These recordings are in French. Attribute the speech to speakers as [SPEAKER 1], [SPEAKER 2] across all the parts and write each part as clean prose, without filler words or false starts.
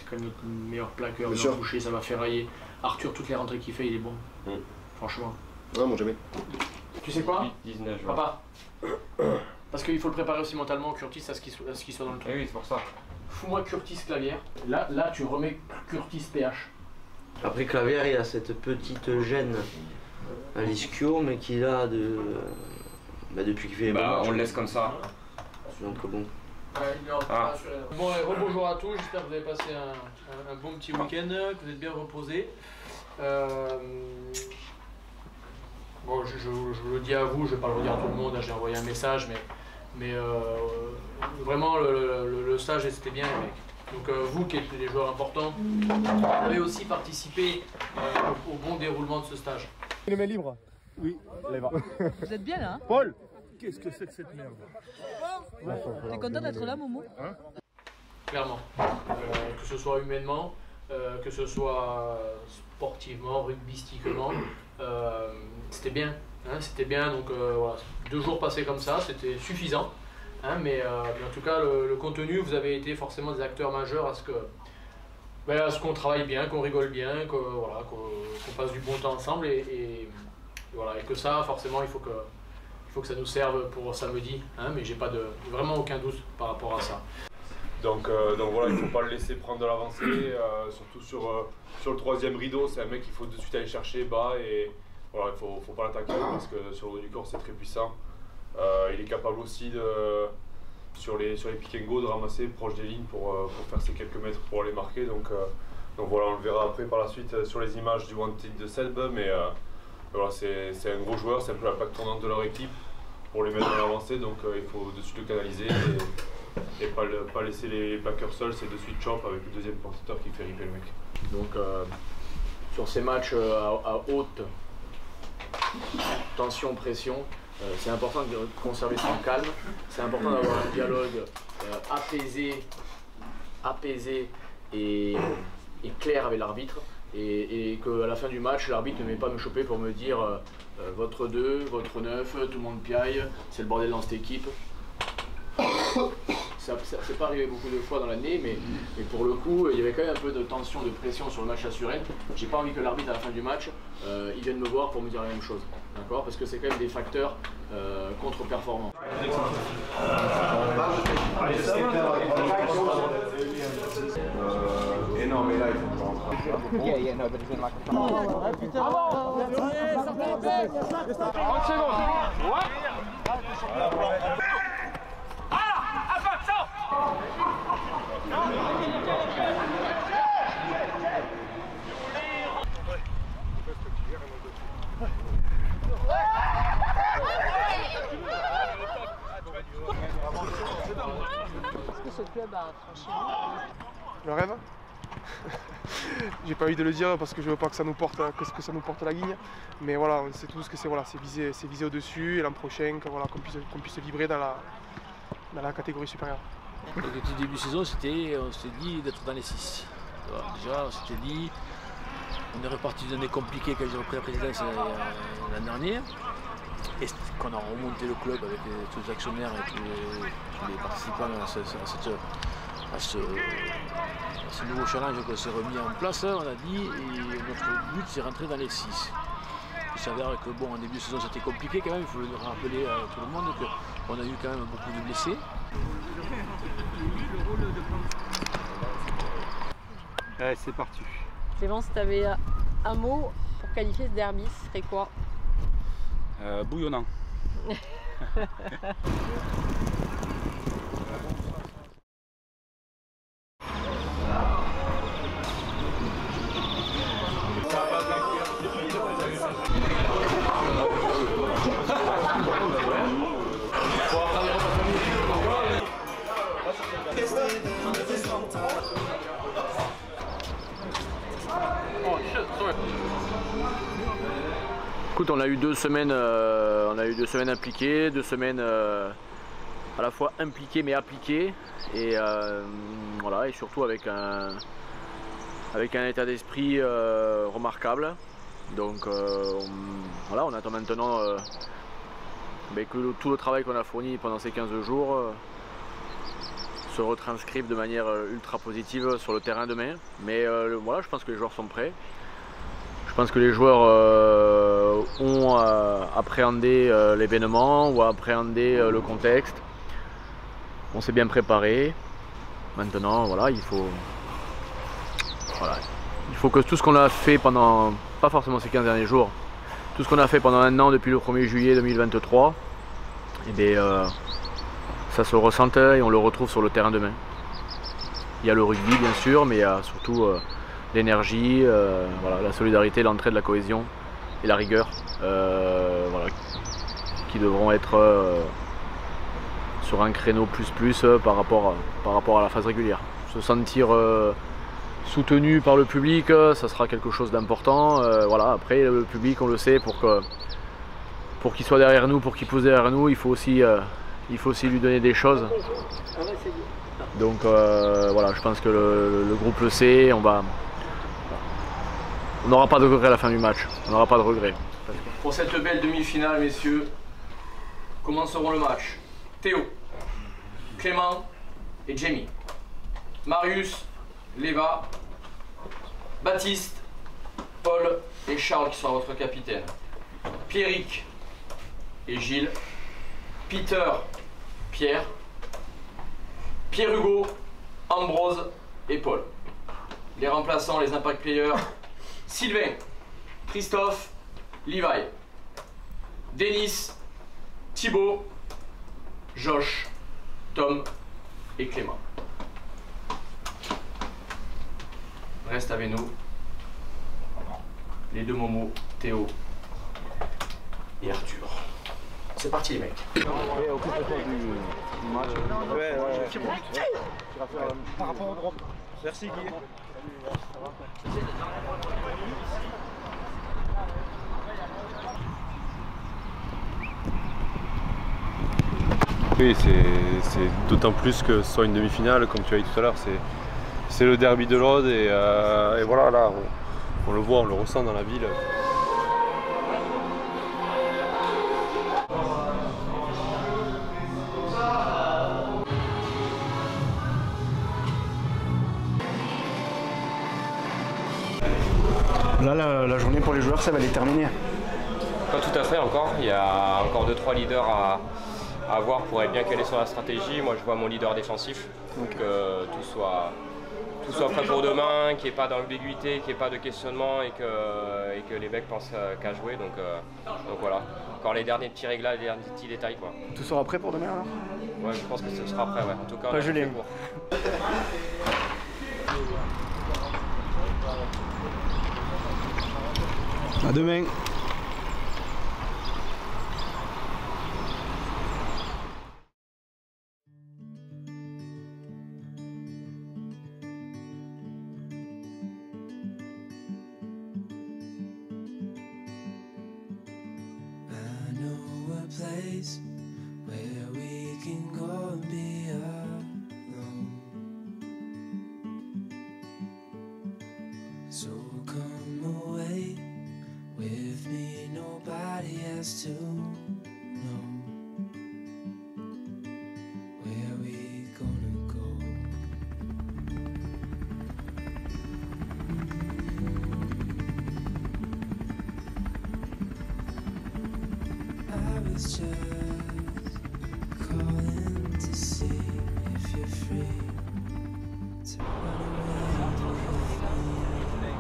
[SPEAKER 1] quand même notre meilleur plaqueur, meilleur touché, ça va ferrailler. Arthur, toutes les rentrées qu'il fait, il est bon. Franchement.
[SPEAKER 2] Non, moi jamais.
[SPEAKER 1] Tu sais quoi?
[SPEAKER 3] 19,
[SPEAKER 1] papa. Parce qu'il faut le préparer aussi mentalement, Curtis, à ce qu'il soit dans le truc.
[SPEAKER 3] Oui, c'est pour ça.
[SPEAKER 1] Fous-moi Curtis Clavière. Là, tu remets Curtis PH.
[SPEAKER 4] Après Clavière, il a cette petite gêne à l'ischio, mais qu'il a depuis qu'il fait les
[SPEAKER 3] on le laisse comme ça.
[SPEAKER 4] Donc bon.
[SPEAKER 1] Bon, bonjour à tous, j'espère que vous avez passé un bon petit week-end, que vous êtes bien reposés. Bon, je le dis à vous, je ne vais pas le redire à tout le monde, j'ai envoyé un message, mais vraiment le stage c'était bien, les mecs. Donc vous qui êtes des joueurs importants, vous avez aussi participé au bon déroulement de ce stage.
[SPEAKER 5] Les mains libres? Oui, les bras.
[SPEAKER 6] Vous êtes bien là, hein?
[SPEAKER 5] Paul, qu'est-ce que c'est que cette merde?
[SPEAKER 6] T'es content d'être là, Momo?
[SPEAKER 5] Hein?
[SPEAKER 1] Clairement, que ce soit humainement, que ce soit sportivement, rugbystiquement, c'était bien. Hein, c'était bien, donc voilà, 2 jours passés comme ça, c'était suffisant. Hein, mais en tout cas, le contenu, vous avez été forcément des acteurs majeurs à ce qu'on travaille bien, qu'on rigole bien, qu'on passe du bon temps ensemble et voilà, et que ça, forcément, il faut que ça nous serve pour samedi, hein, mais j'ai pas vraiment aucun doute par rapport à ça.
[SPEAKER 7] Donc voilà, il ne faut pas le laisser prendre de l'avancée, surtout sur le 3e rideau, c'est un mec qu'il faut de suite aller chercher bas et voilà, il ne faut pas l'attaquer parce que sur le haut du corps c'est très puissant. Il est capable aussi sur les pick and go de ramasser proche des lignes pour faire ces quelques mètres pour les marquer. Donc voilà, on le verra après par la suite sur les images du wanted de Selb, mais voilà, c'est un gros joueur, c'est un peu la plaque tournante de leur équipe pour les mettre dans l'avancée, donc il faut de suite le canaliser et pas laisser les plaqueurs seuls, c'est de suite chop avec le 2e porteur qui fait ripper le mec.
[SPEAKER 1] Donc sur ces matchs à haute tension, pression, c'est important de conserver son calme, c'est important d'avoir un dialogue apaisé et clair avec l'arbitre et qu'à la fin du match, l'arbitre ne m'ait pas me choper pour me dire votre 2, votre 9, tout le monde piaille, c'est le bordel dans cette équipe. Ça c'est pas arrivé beaucoup de fois dans l'année, mais pour le coup, il y avait quand même un peu de tension, de pression sur le match à Suresnes. J'ai pas envie que l'arbitre à la fin du match, il vienne me voir pour me dire la même chose, d'accord? Parce que c'est quand même des facteurs contre-performants.
[SPEAKER 7] Et non, mais là il faut rentrer.
[SPEAKER 6] Est-ce que ce club a franchi
[SPEAKER 5] Le rêve? J'ai pas envie de le dire parce que je veux pas que ça nous porte, que ça nous porte la ligne. Mais voilà, on sait tous que c'est visé au-dessus et l'an prochain, qu'on puisse vibrer dans la catégorie supérieure.
[SPEAKER 8] Donc, au début de saison, on s'était dit d'être dans les 6. Déjà, on s'était dit, on est reparti d'une année compliquée quand j'ai repris la présidence l'année dernière. Et qu'on a remonté le club avec tous les actionnaires et tous les participants à ce nouveau challenge qu'on s'est remis en place, on a dit, et notre but c'est rentrer dans les 6. Il s'avère que bon, en début de saison c'était compliqué quand même, il faut le rappeler à tout le monde qu'on a eu quand même beaucoup de blessés.
[SPEAKER 5] Allez, c'est parti.
[SPEAKER 6] Clément, si tu avais un mot pour qualifier ce derby, ce serait quoi?
[SPEAKER 3] Bouillonnant.
[SPEAKER 1] Écoute, on a eu 2 semaines, impliquées, 2 semaines à la fois impliquées mais appliquées, et voilà, et surtout avec un état d'esprit remarquable. Donc voilà, on attend maintenant que tout le travail qu'on a fourni pendant ces 15 jours
[SPEAKER 2] se retranscrivent de manière ultra positive sur le terrain demain. Mais voilà, je pense que les joueurs sont prêts. Je pense que les joueurs ont appréhendé l'événement ou appréhendé le contexte. On s'est bien préparé. Maintenant, voilà, il faut que tout ce qu'on a fait pendant, pas forcément ces 15 derniers jours, tout ce qu'on a fait pendant un an depuis le 1er juillet 2023, eh bien, ça se ressente et on le retrouve sur le terrain demain. Il y a le rugby bien sûr, mais il y a surtout l'énergie, voilà, la solidarité, l'entraide, la cohésion et la rigueur voilà, qui devront être sur un créneau plus par rapport à la phase régulière. Se sentir soutenu par le public, ça sera quelque chose d'important. Voilà, après le public, on le sait, pour qu'il soit derrière nous, pour qu'il pousse derrière nous, il faut aussi lui donner des choses. Donc voilà, je pense que le groupe le sait, on n'aura pas de regret à la fin du match, on n'aura pas de regret.
[SPEAKER 1] Pour cette belle demi-finale, messieurs, commenceront le match. Théo, Clément et Jamie. Marius, Léva, Baptiste, Paul et Charles qui sont votre capitaine. Pierrick et Gilles. Peter, Pierre. Pierre-Hugo, Ambrose et Paul. Les remplaçants, les impact players, Sylvain, Christophe, Levi, Denis, Thibaut, Josh, Tom et Clément. Reste avec nous les deux momos, Théo et Arthur. C'est parti les mecs.
[SPEAKER 9] Par rapport au drop. Merci Guy.
[SPEAKER 7] Oui, c'est d'autant plus que ce soit une demi-finale, comme tu as dit tout à l'heure, c'est le derby de l'Aude et voilà, là, on le voit, on le ressent dans la ville.
[SPEAKER 9] Là, la journée pour les joueurs, ça va les terminer.
[SPEAKER 10] Pas tout à fait encore. Il y a encore 2-3 leaders à voir pour être bien calé sur la stratégie. Moi, je vois mon leader défensif. Donc, tout soit prêt pour demain, qu'il n'y ait pas d'ambiguïté, qu'il n'y ait pas de questionnement et que les mecs pensent qu'à jouer. Donc voilà. Encore les derniers petits réglages, les derniers petits détails, quoi.
[SPEAKER 9] Tout sera prêt pour demain alors?
[SPEAKER 10] Ouais, je pense que ce sera prêt. Ouais. En tout cas, on
[SPEAKER 9] pas
[SPEAKER 10] a
[SPEAKER 9] gelé.
[SPEAKER 10] fait pour.
[SPEAKER 9] À demain.
[SPEAKER 11] Place where we can go and be alone. So come away with me, nobody has to know where we gonna go. I was just calling to see if you're free to run away with me.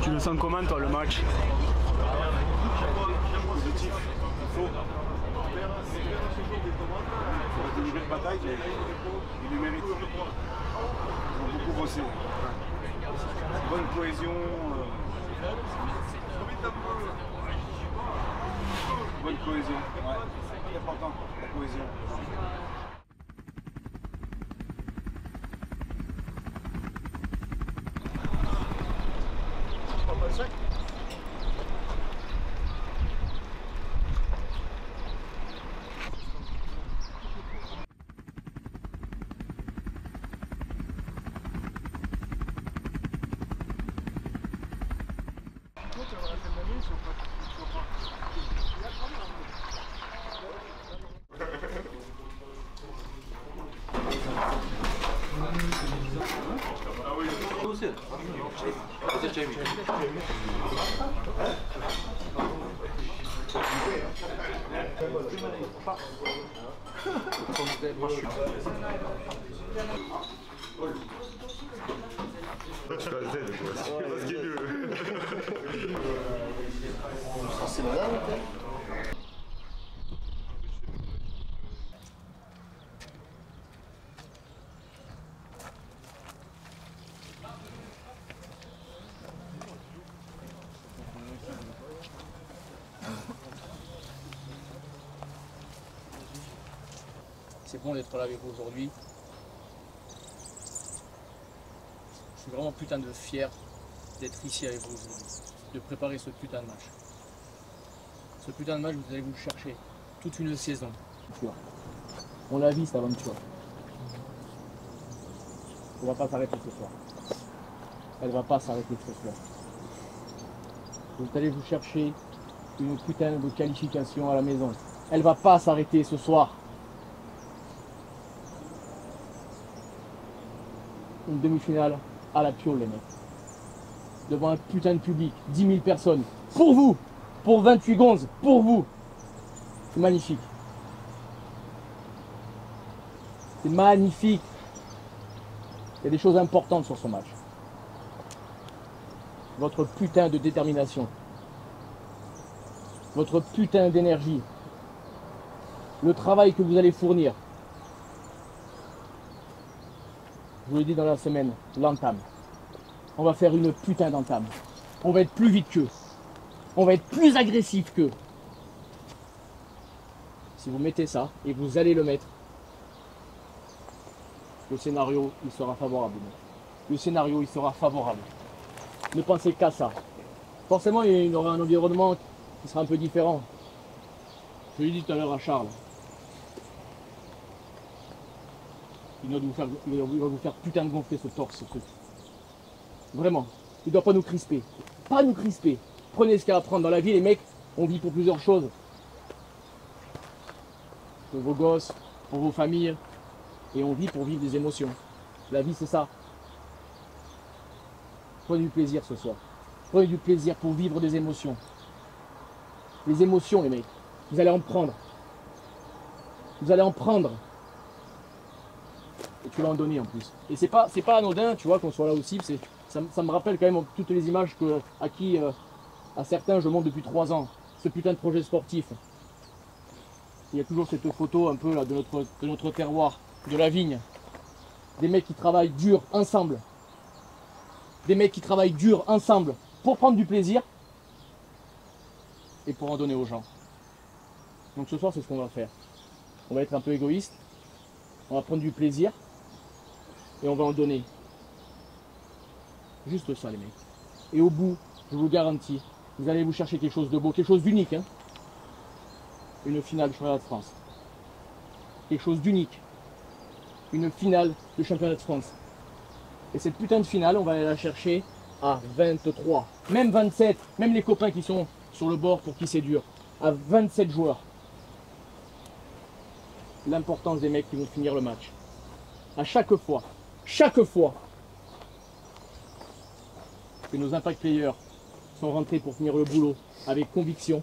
[SPEAKER 9] Tu le sens comment toi le match?
[SPEAKER 12] Positif. Il faut une nouvelle bataille, mais il le mérite. Ils ont beaucoup bossé. Bonne cohésion. Bonne cohésion. Ouais. C'est important, la cohésion.
[SPEAKER 13] C'est malade,
[SPEAKER 8] C'est bon d'être là avec vous aujourd'hui. Je suis vraiment putain de fier d'être ici avec vous aujourd'hui, de préparer ce putain de match. Ce putain de match, vous allez vous le chercher toute une saison. On la vit cette aventure. Elle va pas s'arrêter ce soir. Elle va pas s'arrêter ce soir. Vous allez vous chercher une putain de qualification à la maison. Elle va pas s'arrêter ce soir. Une demi-finale à la piole, les mecs. Devant un putain de public, 10 000 personnes. Pour vous, pour 28 gonzes, pour vous. C'est magnifique. C'est magnifique. Il y a des choses importantes sur ce match. Votre putain de détermination. Votre putain d'énergie. Le travail que vous allez fournir. Je vous l'ai dit dans la semaine, l'entame. On va faire une putain d'entame. On va être plus vite qu'eux. On va être plus agressif qu'eux. Si vous mettez ça, et vous allez le mettre, le scénario, il sera favorable. Le scénario, il sera favorable. Ne pensez qu'à ça. Forcément, il y aura un environnement qui sera un peu différent. Je l'ai dit tout à l'heure à Charles. Il va vous faire putain de gonfler ce torse, ce truc. Vraiment. Il ne doit pas nous crisper. Pas nous crisper. Prenez ce qu'il y a à prendre dans la vie, les mecs. On vit pour plusieurs choses. Pour vos gosses, pour vos familles. Et on vit pour vivre des émotions. La vie, c'est ça. Prenez du plaisir ce soir. Prenez du plaisir pour vivre des émotions. Les émotions, les mecs. Vous allez en prendre. Vous allez en prendre. Et tu vas en donner en plus. Et c'est pas anodin, tu vois, qu'on soit là aussi. Ça me rappelle quand même toutes les images à certains je montre depuis 3 ans. Ce putain de projet sportif. Il y a toujours cette photo un peu là de notre terroir, de la vigne. Des mecs qui travaillent dur ensemble. Des mecs qui travaillent dur ensemble pour prendre du plaisir et pour en donner aux gens. Donc ce soir, c'est ce qu'on va faire. On va être un peu égoïste. On va prendre du plaisir et on va en donner. Juste ça, les mecs. Et au bout, je vous garantis, vous allez vous chercher quelque chose de beau, quelque chose d'unique. Hein, une finale de championnat de France. Quelque chose d'unique. Une finale de championnat de France. Et cette putain de finale, on va aller la chercher à 23. Même 27. Même les copains qui sont sur le bord pour qui c'est dur. À 27 joueurs. L'importance des mecs qui vont finir le match. À chaque fois que nos impact players sont rentrés pour finir le boulot avec conviction,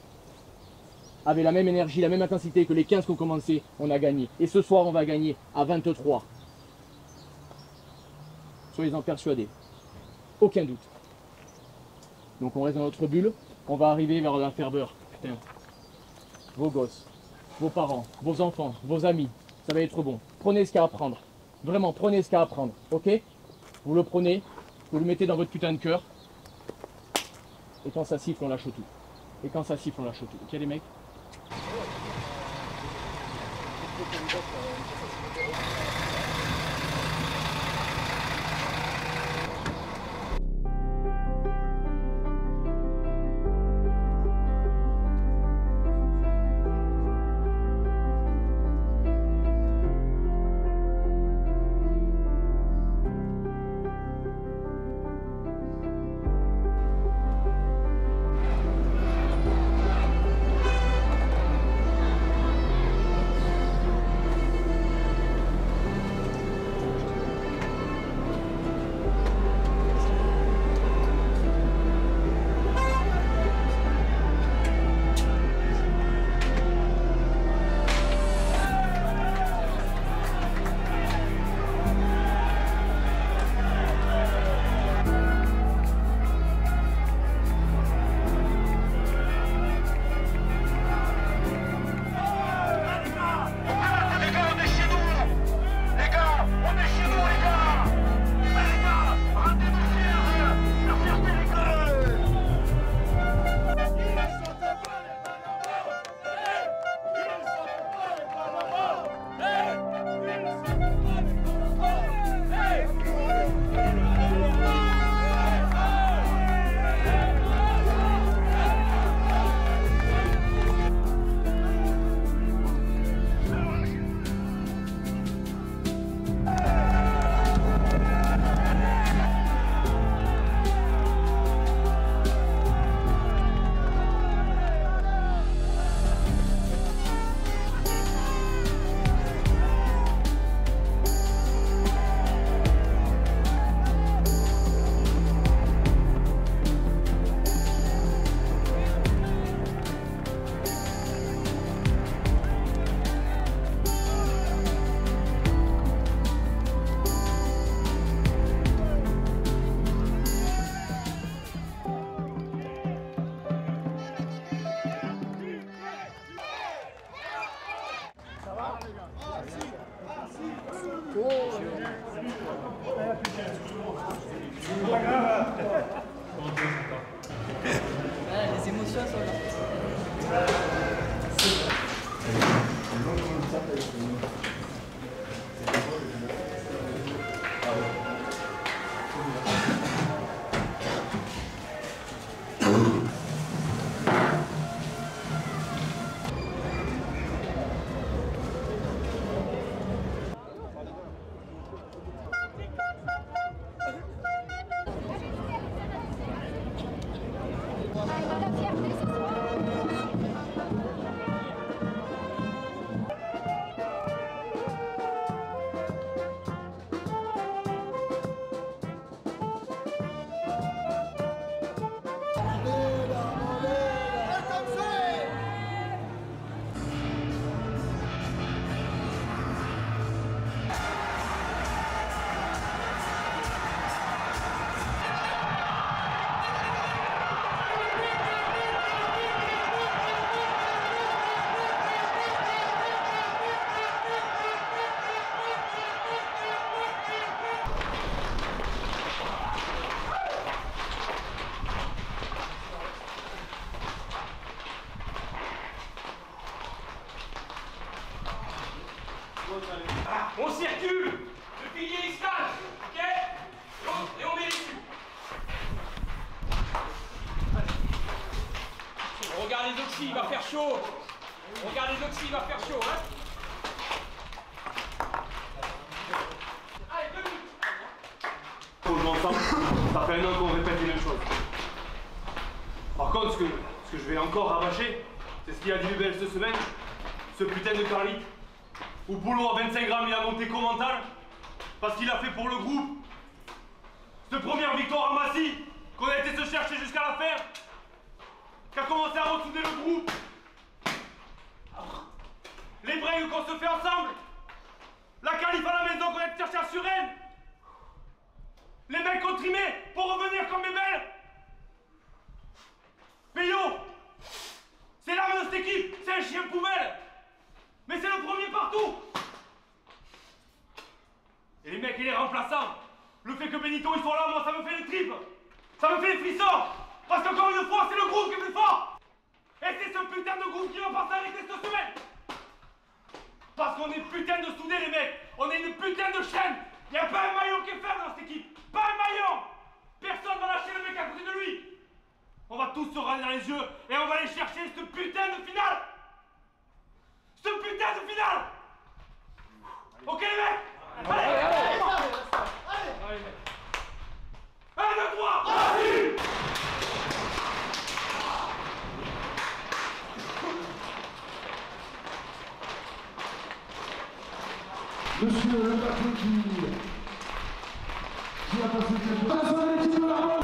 [SPEAKER 8] avec la même énergie, la même intensité que les 15 qui ont commencé, on a gagné. Et ce soir, on va gagner à 23. Soyez-en persuadés. Aucun doute. Donc on reste dans notre bulle, on va arriver vers la ferveur. Putain. Vos gosses, vos parents, vos enfants, vos amis, ça va être bon. Prenez ce qu'il y a à prendre. Vraiment, prenez ce qu'il y a à prendre. Ok? Vous le prenez, vous le mettez dans votre putain de cœur. Et quand ça siffle, on lâche tout. Et quand ça siffle, on lâche tout. Ok les mecs?
[SPEAKER 6] suis à ça.
[SPEAKER 13] On circule, le pilier il se cache, ok? Et on met les dessus. On regarde les oxy, il va faire chaud. On regarde les oxy, il va faire chaud, hein? Allez, 2 minutes.
[SPEAKER 7] On joue ensemble, ça fait un an qu'on répète les mêmes choses. Par contre, ce que je vais encore rabâcher, c'est ce qu'il a dit Lubel cette semaine, ce putain de Carlit. Où Boulot à 25 grammes il a monté qu'au mental parce qu'il a fait pour le groupe. Cette première victoire à Massy qu'on a été se chercher jusqu'à la fin, qui a commencé à ressouder le groupe. Les breaks qu'on se fait ensemble, la qualif à la maison qu'on a été chercher à Suresnes, les mecs ont trimé pour revenir comme des belles. Peyo, c'est l'âme de cette équipe, c'est un chien poubelle. Mais c'est le premier partout. Et les mecs et les remplaçants, le fait que Benito il soit là, moi ça me fait les tripes. Ça me fait les frissons. Parce qu'encore une fois, c'est le groupe qui est plus fort. Et c'est ce putain de groupe qui va pas s'arrêter cette semaine. Parce qu'on est putain de soudés les mecs. On est une putain de chaîne. Il n'y a pas un maillon qui est faible dans cette équipe. Pas un maillon. Personne va lâcher le mec à côté de lui. On va tous se regarder dans les yeux et on va aller chercher cette putain de finale. Ce putain de finale. Ok les mecs. Allez, allez, allez, 1, 2, 3, vas-y.
[SPEAKER 14] Monsieur le patron qui a passé quelque chose.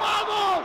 [SPEAKER 14] ¡Vamos!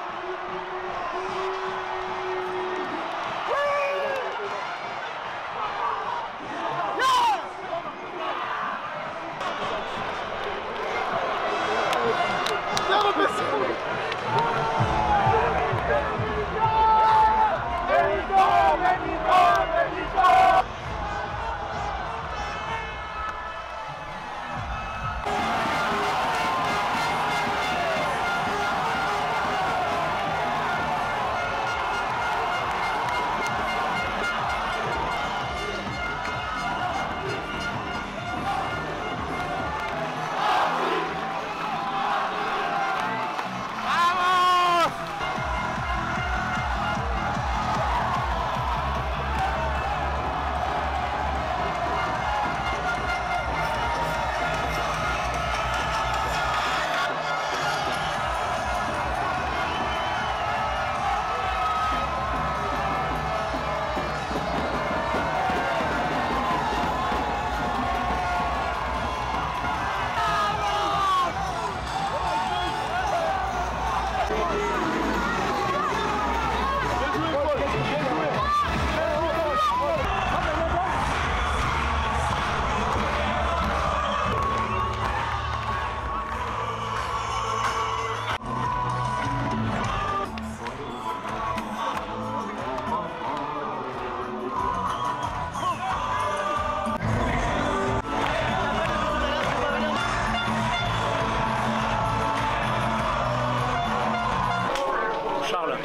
[SPEAKER 9] Charles,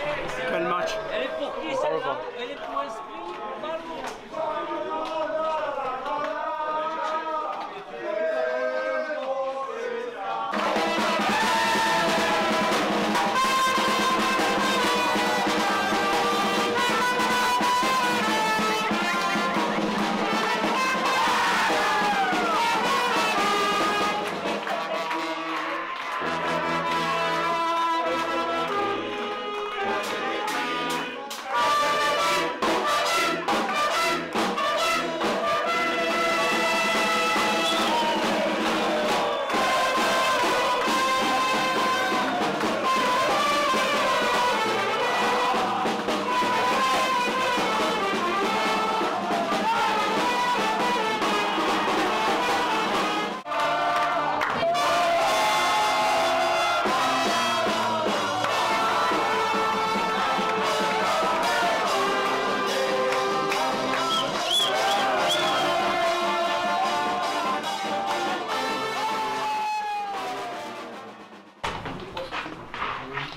[SPEAKER 9] quel match?
[SPEAKER 8] Elle est pour qui celle-là? Elle est pour Esprit?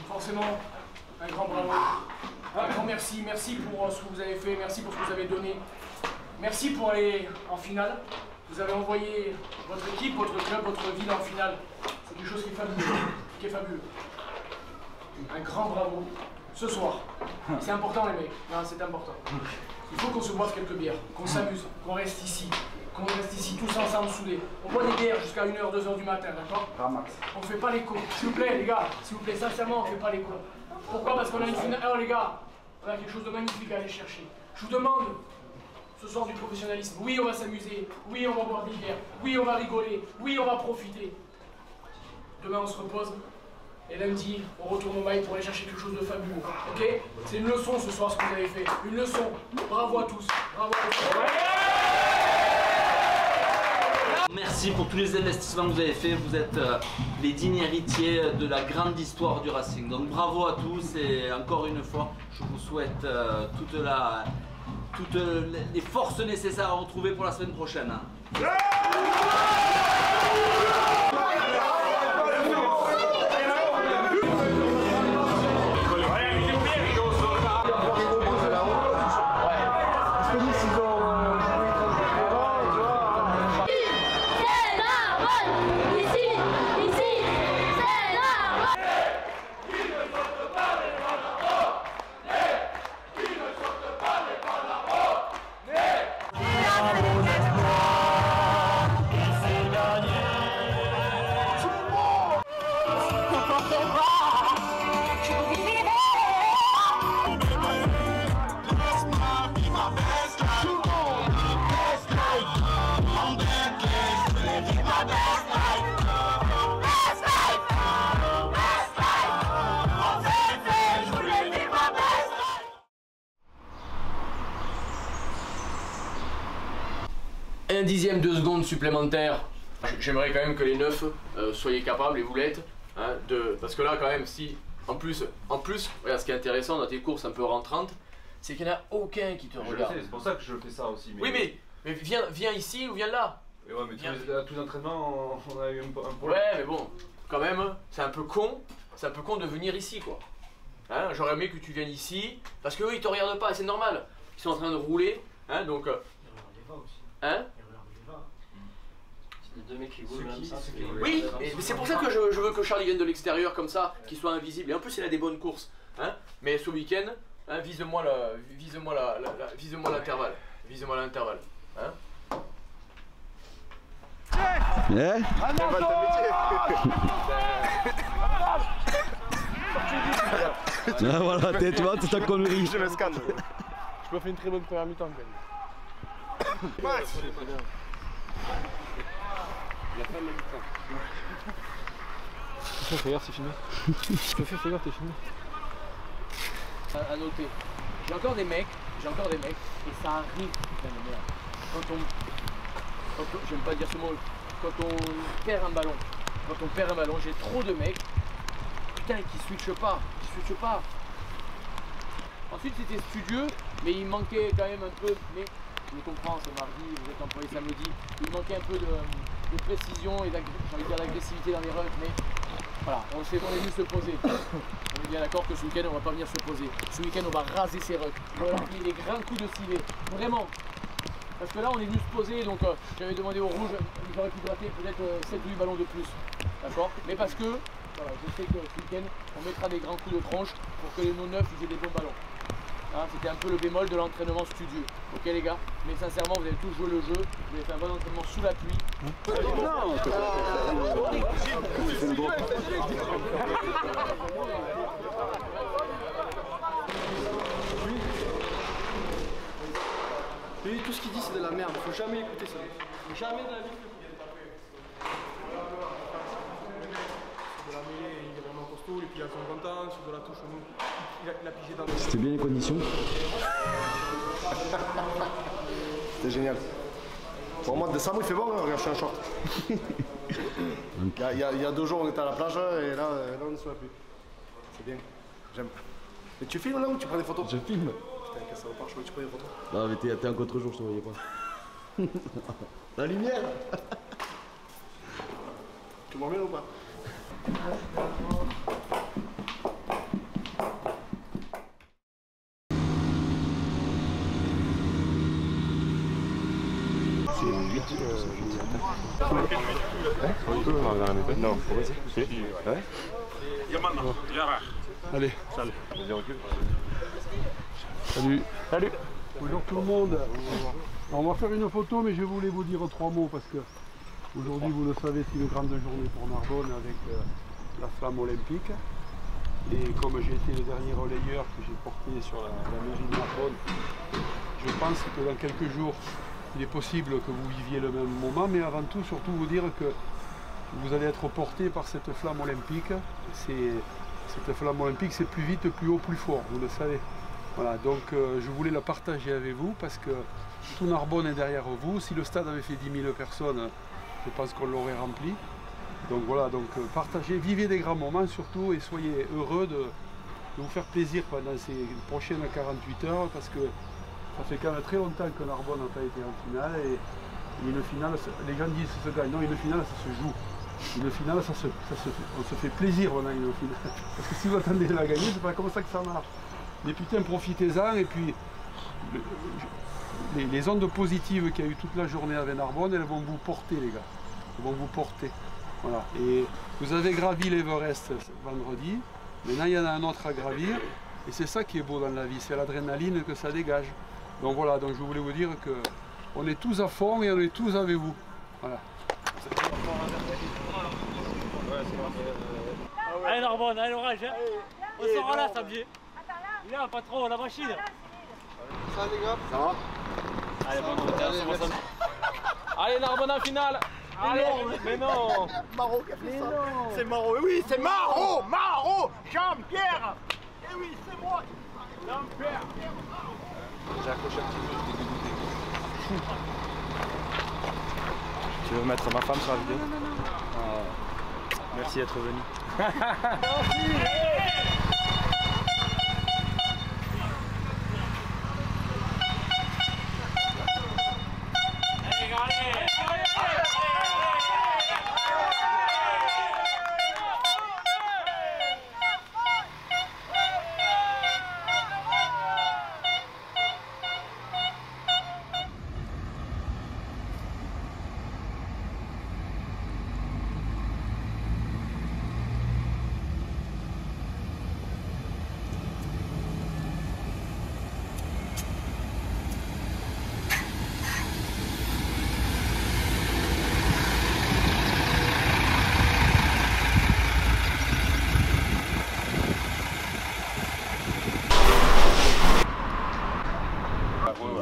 [SPEAKER 1] Forcément, un grand bravo, un grand merci, merci pour ce que vous avez fait, merci pour ce que vous avez donné, merci pour aller en finale. Vous avez envoyé votre équipe, votre club, votre ville en finale. C'est quelque chose qui est fabuleux, Un grand bravo ce soir. C'est important les mecs, c'est important. Il faut qu'on se boive quelques bières, qu'on s'amuse, qu'on reste ici tous ensemble soudés. On boit des bières jusqu'à 1h, 2h du matin, d'accord? On fait pas les cons. S'il vous plaît les gars, s'il vous plaît, sincèrement, on fait pas les cons. Pourquoi? Parce qu'on a une finale. Alors les gars, on a quelque chose de magnifique à aller chercher. Je vous demande ce soir du professionnalisme. Oui, on va s'amuser. Oui, on va boire des bières. Oui, on va rigoler. Oui, on va profiter. Demain, on se repose. Et lundi, on retourne au mail pour aller chercher quelque chose de fabuleux. Ok? C'est une leçon ce soir ce que vous avez fait. Une leçon. Bravo à tous. Bravo à tous.
[SPEAKER 15] Merci pour tous les investissements que vous avez faits. Vous êtes les dignes héritiers de la grande histoire du Racing. Donc bravo à tous et encore une fois, je vous souhaite toutes les forces nécessaires à retrouver pour la semaine prochaine.
[SPEAKER 14] Best life.
[SPEAKER 2] un dixième de seconde supplémentaire. J'aimerais quand même que les 9 soyez capables, et vous l'êtes, hein, parce que là quand même, si en plus, regarde, ce qui est intéressant dans tes courses un peu rentrantes, c'est qu'il n'y en a aucun qui te regarde.
[SPEAKER 7] C'est pour ça que je fais ça aussi.
[SPEAKER 2] Oui, mais viens ici ou viens là.
[SPEAKER 7] Mais ouais, mais tous les entraînements, on a eu un problème.
[SPEAKER 2] Ouais, mais bon, quand même, c'est un peu con de venir ici, quoi. Hein, j'aurais aimé que tu viennes ici, parce qu'eux, ils te regardent pas, c'est normal. Ils sont en train de rouler, hein, donc... Hein?
[SPEAKER 15] C'est deux mecs qui roulent comme ça.
[SPEAKER 2] Oui, mais c'est pour ça que je veux que Charlie vienne de l'extérieur, comme ça, qu'il soit invisible. Et en plus, il a des bonnes courses. Hein, mais ce week-end, hein, vise-moi l'intervalle. Vise-moi l'intervalle. Hein?
[SPEAKER 16] Ah voilà, tu vois, c'est ta connerie.
[SPEAKER 5] Je me scanne. Je me fais une très bonne première mi-temps, quand même. Max.
[SPEAKER 12] La fin de la mi-temps.
[SPEAKER 5] Fais gaffe, c'est fini. Fais gaffe, t'es fini.
[SPEAKER 2] À noter. J'ai encore des mecs, et ça arrive, putain de merde. Quand on j'aime pas dire ce mot, quand on perd un ballon, j'ai trop de mecs, putain, qui switchent pas. Ensuite, c'était studieux, mais il manquait quand même un peu, mais je le comprends, c'est mardi, vous êtes employé samedi, il manquait un peu de précision et d'agressivité dans les runs, mais voilà, on est venu se poser. On est bien d'accord que ce week-end, on va pas venir se poser. Ce week-end, on va raser ces runs. On va leur appliquer des grands coups de civet, vraiment. Parce que là, on est venu se poser, donc j'avais demandé au rouge, j'aurais pu gratter peut-être 7 ou 8 ballons de plus. D'accord? Mais parce que, voilà, je sais que ce week-end, on mettra des grands coups de tronche pour que nos 9 aient des bons ballons. Hein, c'était un peu le bémol de l'entraînement studieux. Ok les gars? Mais sincèrement, vous avez tous joué le jeu, vous avez fait un bon entraînement sous la pluie.
[SPEAKER 5] Lui, tout ce qu'il dit, c'est de la merde. Faut jamais écouter ça. Jamais de la vie. De la mêlée, il est vraiment costaud, les pieds sont contents, sur de la touche, nous, il a pigé dans le...
[SPEAKER 16] C'était bien les conditions.
[SPEAKER 12] C'était génial. Pour moi, décembre, il fait bon, regarde, je suis en short. Il y a 2 jours, on était à la plage, et là on est sur la pluie. C'est bien, j'aime. Mais tu filmes là ou tu prends des photos?
[SPEAKER 16] Je filme.
[SPEAKER 12] Putain, qu'est-ce que ça va pas, je crois que tu prends des photos.
[SPEAKER 16] Non, mais t'es un contre-jour, je te voyais pas. La lumière.
[SPEAKER 12] Tu m'en mets ou pas?
[SPEAKER 7] Non,
[SPEAKER 5] allez. Salut. Bonjour tout le monde. Alors, on va faire une photo, mais je voulais vous dire 3 mots parce que aujourd'hui, vous le savez, c'est une grande journée pour Narbonne avec la flamme olympique. Et comme j'ai été le dernier relayeur que j'ai porté sur la mairie de Narbonne, je pense que dans quelques jours, il est possible que vous viviez le même moment, mais avant tout, surtout vous dire que vous allez être porté par cette flamme olympique. Cette flamme olympique, c'est plus vite, plus haut, plus fort, vous le savez. Voilà, donc je voulais la partager avec vous parce que tout Narbonne est derrière vous. Si le stade avait fait 10 000 personnes, je pense qu'on l'aurait rempli. Donc voilà, donc partagez, vivez des grands moments surtout et soyez heureux de vous faire plaisir pendant ces prochaines 48 heures parce que ça fait quand même très longtemps que Narbonne n'a pas été en finale et une finale, les gens disent que ça se gagne, non, une finale ça se joue. Une finale, on se fait plaisir pendant une finale. Parce que si vous attendez de la gagner, c'est pas comme ça que ça marche. Mais putain, profitez-en et puis les ondes positives qu'il y a eu toute la journée avec Narbonne, elles vont vous porter les gars. Elles vont vous porter. Voilà. Et vous avez gravi l'Everest vendredi, maintenant il y en a un autre à gravir. Et c'est ça qui est beau dans la vie, c'est l'adrénaline que ça dégage. Donc voilà, donc je voulais vous dire qu'on est tous à fond et on est tous avec vous. Voilà.
[SPEAKER 8] Allez Narbonne, allez l'orage, hein. On sera là samedi. Viens patron, la machine.
[SPEAKER 5] Ça les gars. Ça va.
[SPEAKER 8] Allez, bon retard, c'est bon samedi. Allez Narbonne en finale. Allez, mais non.
[SPEAKER 12] Maro qui a fait ça.
[SPEAKER 9] C'est Maro, oui, c'est Maro. Maro, Jean-Pierre. Eh oui, c'est moi. Jean-Pierre.
[SPEAKER 12] J'ai accroché un petit peu, j'étais dégoûté.
[SPEAKER 3] Tu veux mettre ma femme sur la vidéo? Merci d'être venu.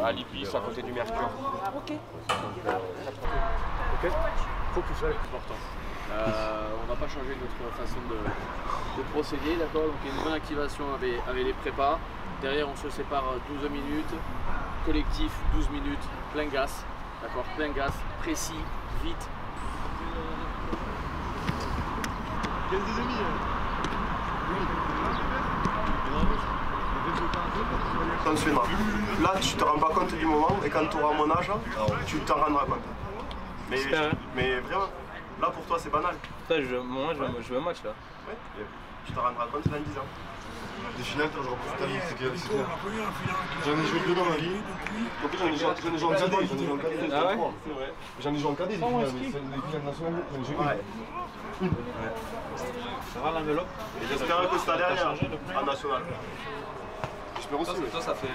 [SPEAKER 10] À Lipis, à côté du Mercure.
[SPEAKER 6] Ok.
[SPEAKER 2] Ok. Faut que ça soit important. On va pas changer notre façon de procéder, d'accord? Donc il y a une bonne activation avec les prépas. Derrière on se sépare 12 minutes, collectif 12 minutes, plein gaz, d'accord? Plein gaz, précis, vite.
[SPEAKER 12] T'en suivras. Là, tu te rends pas compte du moment et quand tu auras mon âge, tu t'en rendras compte. Mais vraiment, là pour toi c'est banal.
[SPEAKER 3] Putain, moi je veux un match là.
[SPEAKER 12] Ouais. Tu t'en rendras compte dans 10 ans.
[SPEAKER 16] Des finales, quand je reprends ta vie, c'est clair. J'en ai joué deux dans ma vie. En plus, j'en ai joué en cadet.
[SPEAKER 3] Ah ouais?
[SPEAKER 16] J'en ai joué en cadet, des finales nationales. J'en ai joué une.
[SPEAKER 3] Ça va l'enveloppe?
[SPEAKER 12] J'espère que c'est dernière en national.
[SPEAKER 3] J'espère aussi. Toi, ça fait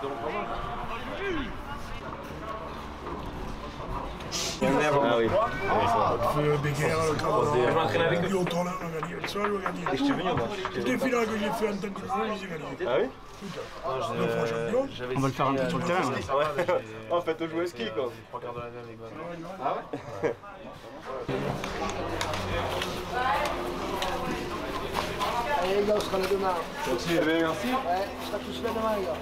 [SPEAKER 3] 2 ans par an.
[SPEAKER 16] Ah oui.
[SPEAKER 3] Je m'entraîne avec eux.
[SPEAKER 14] Et je t'ai venu moi. Toutes les finales que j'ai fait en tant que joueur, je les ai gagnées.
[SPEAKER 16] Ah oui?
[SPEAKER 3] On va le faire un peu sur le terrain.
[SPEAKER 12] En fait, jouer au ski quoi.
[SPEAKER 3] Ah ouais?
[SPEAKER 9] Allez les gars, on sera là demain.
[SPEAKER 16] Merci.
[SPEAKER 9] Ouais, on sera tous là demain les gars.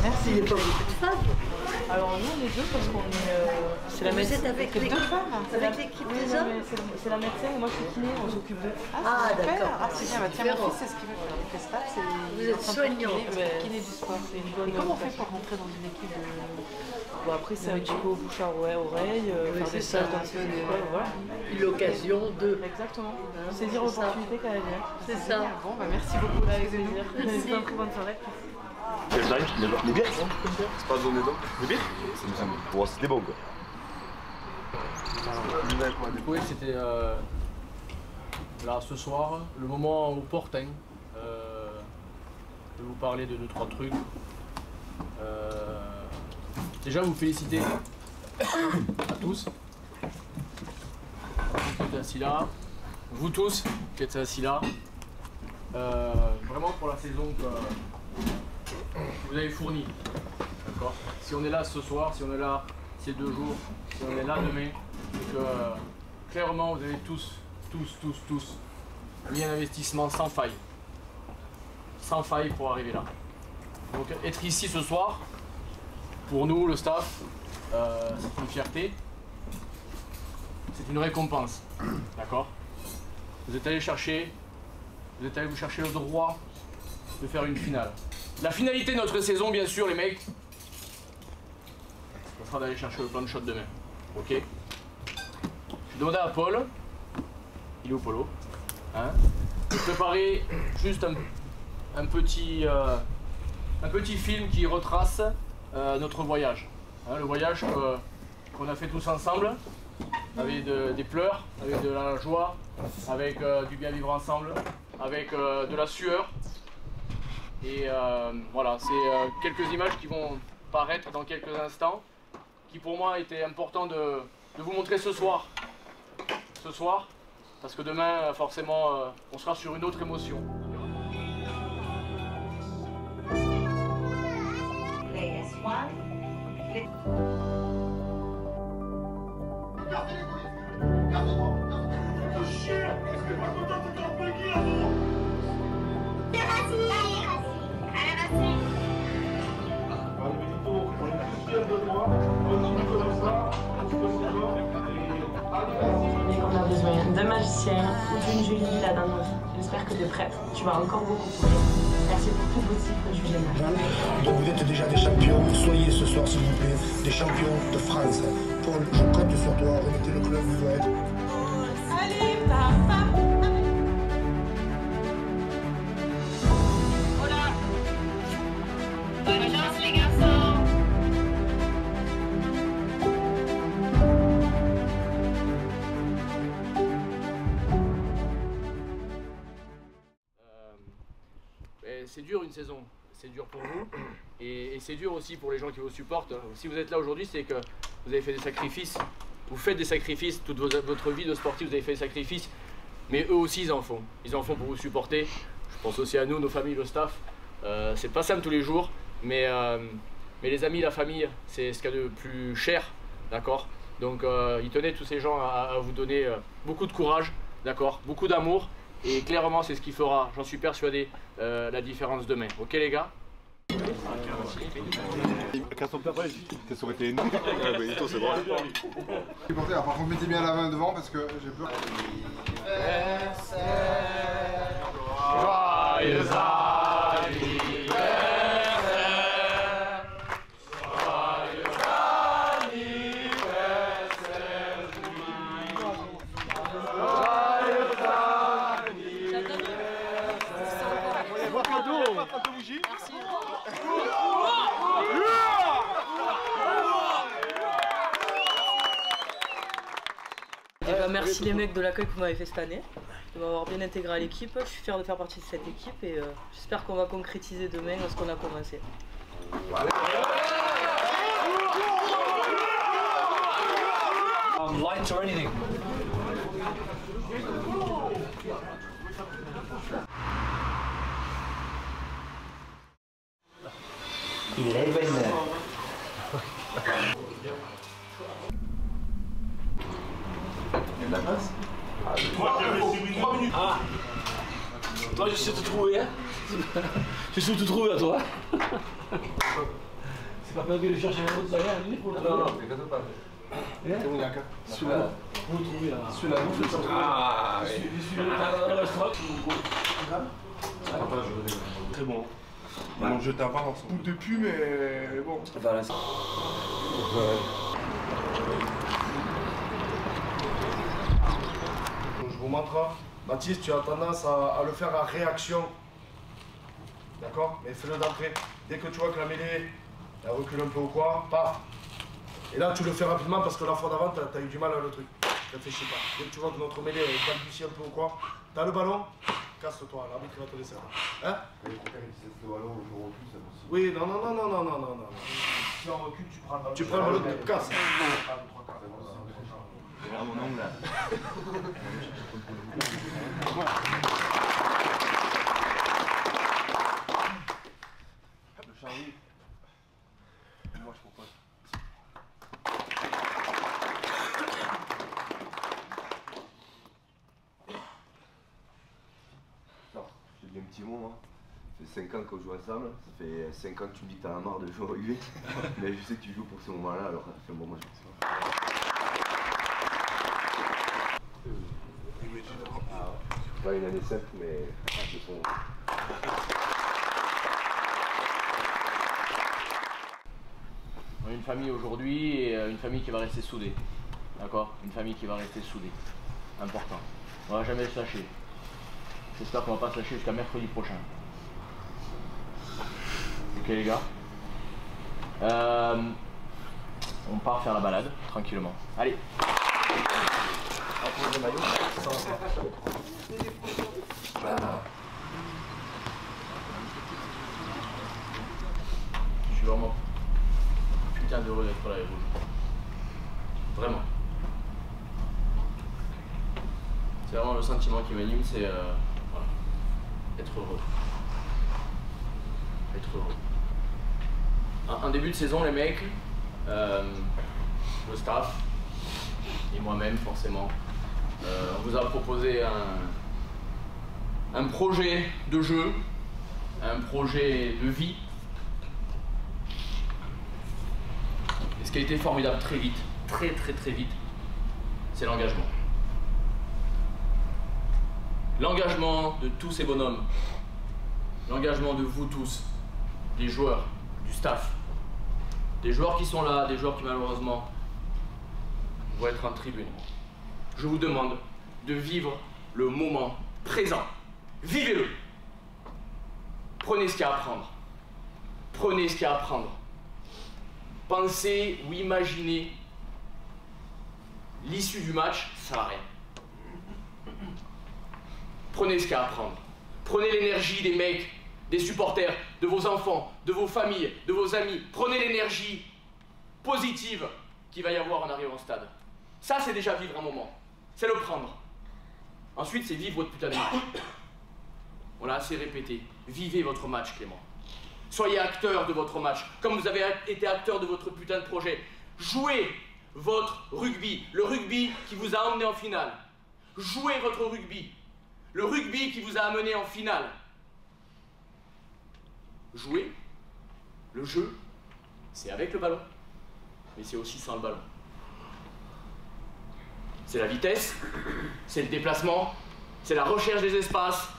[SPEAKER 6] Merci.
[SPEAKER 17] Il est pas beaucoup de femmes.
[SPEAKER 6] Alors nous on est deux parce qu'on est... c'est la
[SPEAKER 17] Vous
[SPEAKER 6] médecin.
[SPEAKER 17] êtes avec l'équipe des hommes?
[SPEAKER 6] C'est la médecin et moi je suis kiné, on s'occupe d'eux.
[SPEAKER 17] Ah d'accord.
[SPEAKER 6] Ah c'est bien, bah, tiens mon fils c'est ce qu'il veut faire. Il fait stats,
[SPEAKER 17] Vous êtes soignant.
[SPEAKER 6] Kiné du sport. Et comment on fait pour rentrer dans une équipe de... Bon après c'est un petit peu au bouche à oreille, faire des stages dans ces écoles, voilà.
[SPEAKER 17] L'occasion de...
[SPEAKER 6] Exactement. Saisir l'opportunité quand elle vient.
[SPEAKER 17] C'est ça.
[SPEAKER 6] Bon bah merci beaucoup avec plaisir.
[SPEAKER 17] Merci.
[SPEAKER 6] Bonne soirée.
[SPEAKER 16] Les bières? C'est pas donné donc? Les bières? Bon, c'était bon quoi.
[SPEAKER 1] Oui, c'était là ce soir, le moment opportun de vous parler de 2-3 trucs. Déjà vous féliciter à tous qui êtes assis là, vous tous qui êtes assis là, vraiment pour la saison que vous avez fournie. D'accord. Si on est là ce soir, si on est là ces 2 jours, si on est là demain, c'est que clairement vous avez tous mis un investissement sans faille pour arriver là. Donc être ici ce soir, pour nous le staff, c'est une fierté, c'est une récompense. D'accord. Vous êtes allé vous chercher le droit de faire une finale. La finalité de notre saison, bien sûr, les mecs, ça sera d'aller chercher le plan de shot demain. Ok. Je demandais à Paul, il est où Polo, hein, de préparer juste un petit film qui retrace notre voyage. Hein, le voyage qu'on a fait tous ensemble, avec des pleurs, avec de la joie, avec du bien vivre ensemble, avec de la sueur. Et voilà, c'est quelques images qui vont paraître dans quelques instants, qui pour moi étaient important de vous montrer ce soir. Parce que demain, forcément, on sera sur une autre émotion.
[SPEAKER 18] Play S1. Et qu'on a besoin d'un magicien ou d'une Julie là dans nos vies. J'espère que de prêtre, tu vas encore beaucoup courir. Merci pour tous vos titres, Julie.
[SPEAKER 14] Donc vous êtes déjà des champions, soyez ce soir s'il vous plaît, des champions de France. Paul, je compte sur toi, remettez le club où vous êtes.
[SPEAKER 18] Allez, papa.
[SPEAKER 13] Voilà. Bonne chance les garçons.
[SPEAKER 2] C'est dur une saison, c'est dur pour vous et c'est dur aussi pour les gens qui vous supportent. Si vous êtes là aujourd'hui, c'est que vous avez fait des sacrifices, vous faites des sacrifices, toute votre vie de sportif, vous avez fait des sacrifices, mais eux aussi ils en font pour vous supporter. Je pense aussi à nous, nos familles, le staff. C'est pas simple tous les jours, mais les amis, la famille, c'est ce qu'il y a de plus cher, d'accord. Donc ils tenaient tous ces gens à vous donner beaucoup de courage, d'accord, beaucoup d'amour. Et clairement, c'est ce qui fera, j'en suis persuadé, la différence demain. Ok les gars?
[SPEAKER 16] Quand on perd, ça aurait été énorme. C'est bon. Par contre, mettez bien la main devant parce que j'ai peur.
[SPEAKER 13] Joyeux anniversaire.
[SPEAKER 6] Eh ben, merci les mecs de l'accueil que vous m'avez fait cette année, de m'avoir bien intégré à l'équipe. Je suis fier de faire partie de cette équipe et j'espère qu'on va concrétiser demain ce qu'on a commencé.
[SPEAKER 19] Lights or anything.
[SPEAKER 13] La passe.
[SPEAKER 8] Ah, toi je sais te trouver, hein. Je sais te trouver à toi. C'est pas perdu de chercher un autre derrière, un livre. Non, non, t'inquiète pas. C'est où, Yaka? Celui-là. Vous trouvez là. Celui-là, vous. Ah, oui. Celui-là, dans le restaurant.
[SPEAKER 16] Très bon. Bon, je t'en parle en ce moment. Depuis, mais bon.
[SPEAKER 19] Voilà.
[SPEAKER 12] Je vous montre. Baptiste, tu as tendance à le faire à réaction. D'accord? Mais fais-le d'entrée. Dès que tu vois que la mêlée elle recule un peu ou quoi, paf. Et là, tu le fais rapidement parce que la fois d'avant, t'as eu du mal à le truc. Réfléchis pas. Dès que tu vois que notre mêlée est balbutie un peu ou quoi, t'as le ballon, casse-toi. L'arbitre va te laisser. Hein? Oui, non, non, non, non, non, non, non, non. Si on recule, tu prends le ballon, tu te casses.
[SPEAKER 19] Ah, mon ongle là.
[SPEAKER 16] Le Charlie. Moi je propose.
[SPEAKER 20] Alors, je te dis un petit mot, moi. Ça fait 5 ans qu'on joue ensemble. Ça fait 5 ans que tu me dis que t'en as marre de jouer au rugby. Mais je sais que tu joues pour ce moment-là, alors c'est un bon match. Pas une année simple, mais c'est son.
[SPEAKER 2] On est une famille aujourd'hui et une famille qui va rester soudée. D'accord? Une famille qui va rester soudée. Important. On va jamais se lâcher. J'espère qu'on va pas se lâcher jusqu'à mercredi prochain. Ok les gars? On part faire la balade tranquillement. Allez. Je suis vraiment putain d'heureux d'être là avec vous. Vraiment. C'est vraiment le sentiment qui m'anime, c'est voilà, être heureux. Être heureux. En début de saison, les mecs, le staff et moi-même forcément, on vous a proposé un projet de jeu, un projet de vie. Et ce qui a été formidable très vite, très vite, c'est l'engagement. L'engagement de tous ces bonhommes, l'engagement de vous tous, des joueurs, du staff, des joueurs qui sont là, des joueurs qui malheureusement vont être en tribune. Je vous demande de vivre le moment présent. Vivez-le. Prenez ce qu'il y a à prendre. Prenez ce qu'il y a à prendre. Pensez ou imaginez l'issue du match, ça va rien. Prenez ce qu'il y a à prendre. Prenez l'énergie des mecs, des supporters, de vos enfants, de vos familles, de vos amis. Prenez l'énergie positive qu'il va y avoir en arrivant au stade. Ça, c'est déjà vivre un moment. C'est le prendre. Ensuite, c'est vivre votre putain de match. On l'a assez répété. Vivez votre match, Clément. Soyez acteur de votre match, comme vous avez été acteur de votre putain de projet. Jouez votre rugby, le rugby qui vous a emmené en finale. Jouez votre rugby, le rugby qui vous a amené en finale. Jouer, le jeu, c'est avec le ballon, mais c'est aussi sans le ballon. C'est la vitesse, c'est le déplacement, c'est la recherche des espaces,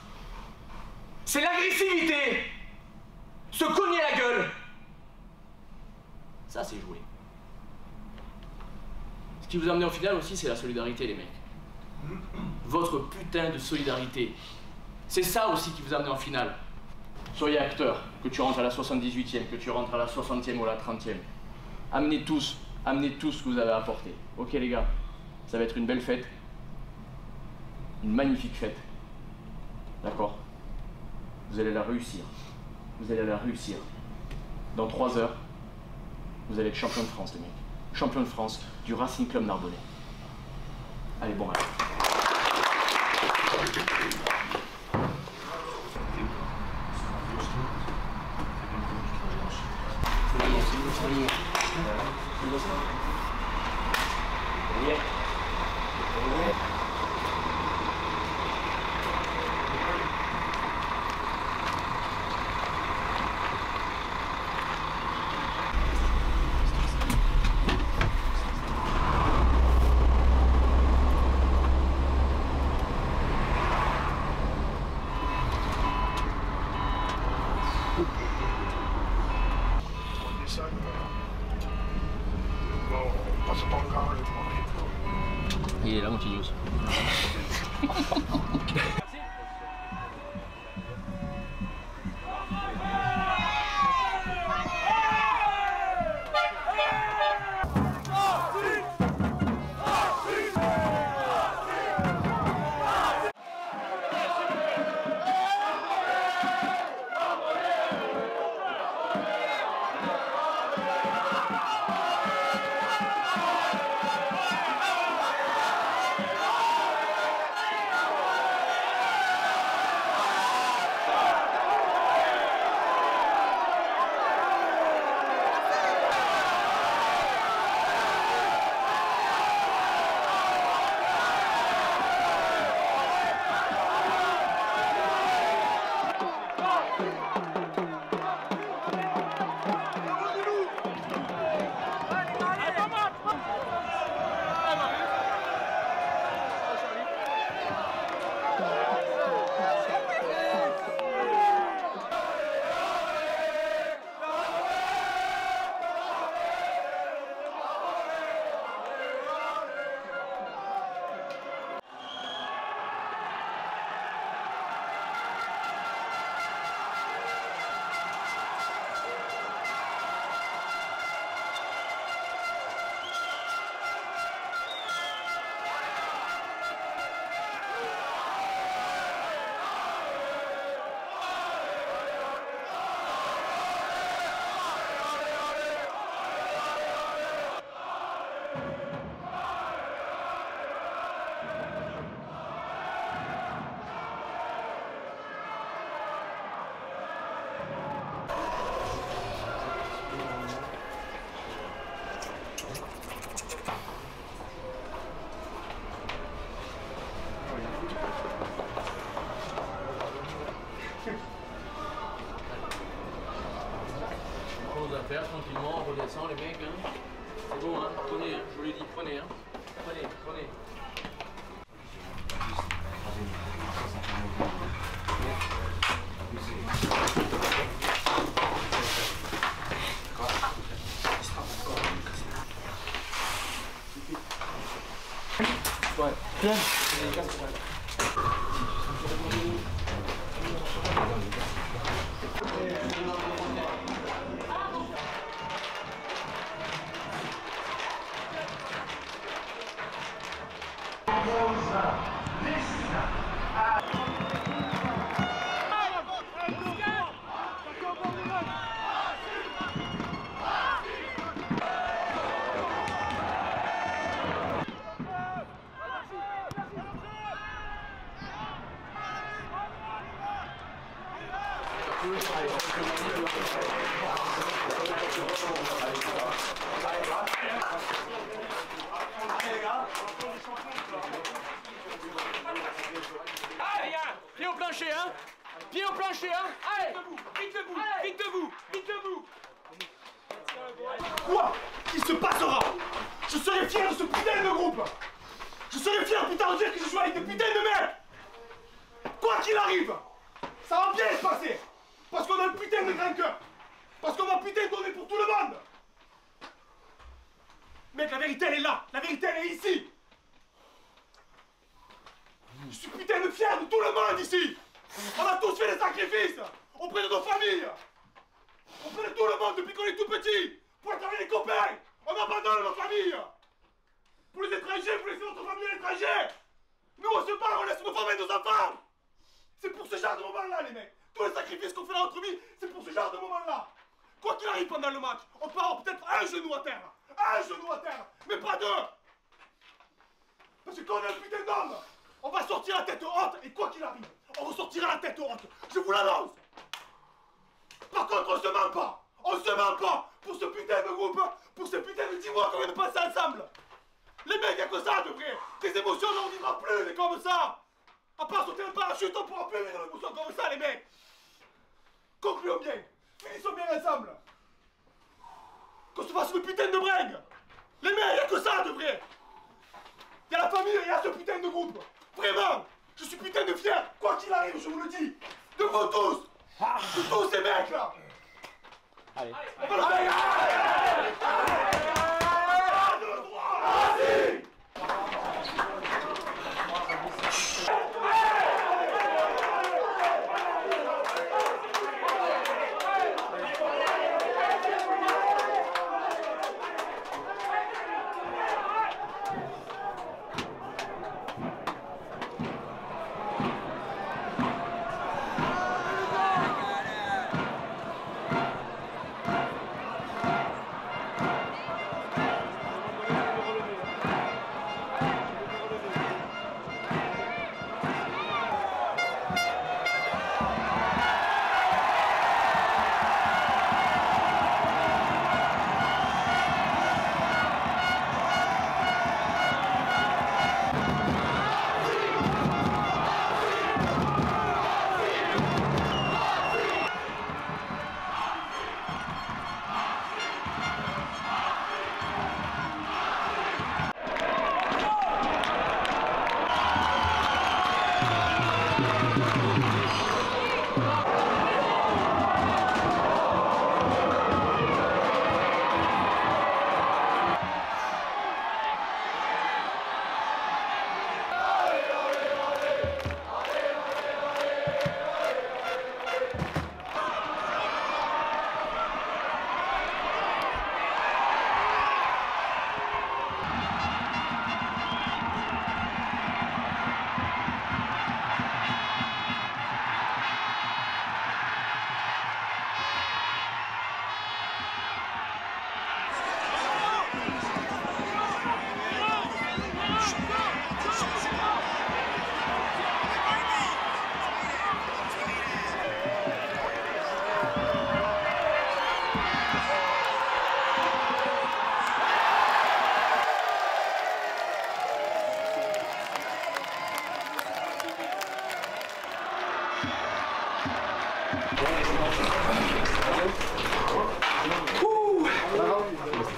[SPEAKER 2] c'est l'agressivité, se cogner la gueule. Ça, c'est jouer. Ce qui vous a amené en finale aussi, c'est la solidarité, les mecs. Votre putain de solidarité. C'est ça aussi qui vous a amené en finale. Soyez acteur, que tu rentres à la 78e, que tu rentres à la 60e ou à la 30e. Amenez tous ce que vous avez apporté. Ok les gars, ça va être une belle fête. Une magnifique fête. D'accord? Vous allez la réussir. Vous allez la réussir. Dans 3 heures, vous allez être champion de France, les mecs. Champion de France du Racing Club Narbonnais. Allez, bon match.
[SPEAKER 8] Il est là, mon petit Youssef.
[SPEAKER 1] les mecs. Hein. C'est bon, hein. Prenez, hein. Je vous l'ai dit, prenez. Hein. Prenez, prenez. Ouais, bien. Pied au plancher, hein! Pied au plancher, hein! Allez! Vite debout! Vite debout! Vite debout!
[SPEAKER 9] Quoi qu'il se passera, je serai fier de ce putain de groupe! Je serai fier putain de dire que je joue avec des putains de mecs! Quoi qu'il arrive, ça va bien se passer! Parce qu'on a un putain de grand cœur! Parce qu'on va putain donner pour tout le monde! Mec, la vérité elle est là! La vérité elle est ici! Je suis putain de fier de tout le monde ici! On a tous fait des sacrifices! Auprès de nos familles! Auprès de tout le monde depuis qu'on est tout petit! Pour être avec les copains! On abandonne nos familles! Pour les étrangers, vous laissez votre famille à l'étranger! Nous on se part, on laisse nos femmes et nos enfants! C'est pour ce genre de moment-là les mecs! Tous les sacrifices qu'on fait dans notre vie, c'est pour ce genre de moment-là! Quoi qu'il arrive pendant le match, on peut avoir peut-être un genou à terre! Un genou à terre! Mais pas deux! Parce que quand on est un putain d'homme, on va sortir la tête haute et quoi qu'il arrive, on ressortira la tête haute. Je vous l'annonce. Par contre, on se ment pas. On se ment pas pour ce putain de groupe, pour ce putain de 10 mois qu'on vient de passer ensemble. Les mecs, y'a que ça de vrai. Des émotions, on n'en vivra plus, des comme ça. À part sauter le parachute, on pourra plus vivre des émotions comme ça, les mecs. Concluons bien. Finissons bien ensemble. Qu'on se fasse une putain de bringue. Les mecs, y'a que ça de vrai. Y'a la famille et y'a ce putain de groupe. Vraiment, je suis putain de fier, quoi qu'il arrive, je vous le dis, de vous tous, de tous ces mecs là.
[SPEAKER 2] Allez.
[SPEAKER 9] On va le faire. Allez.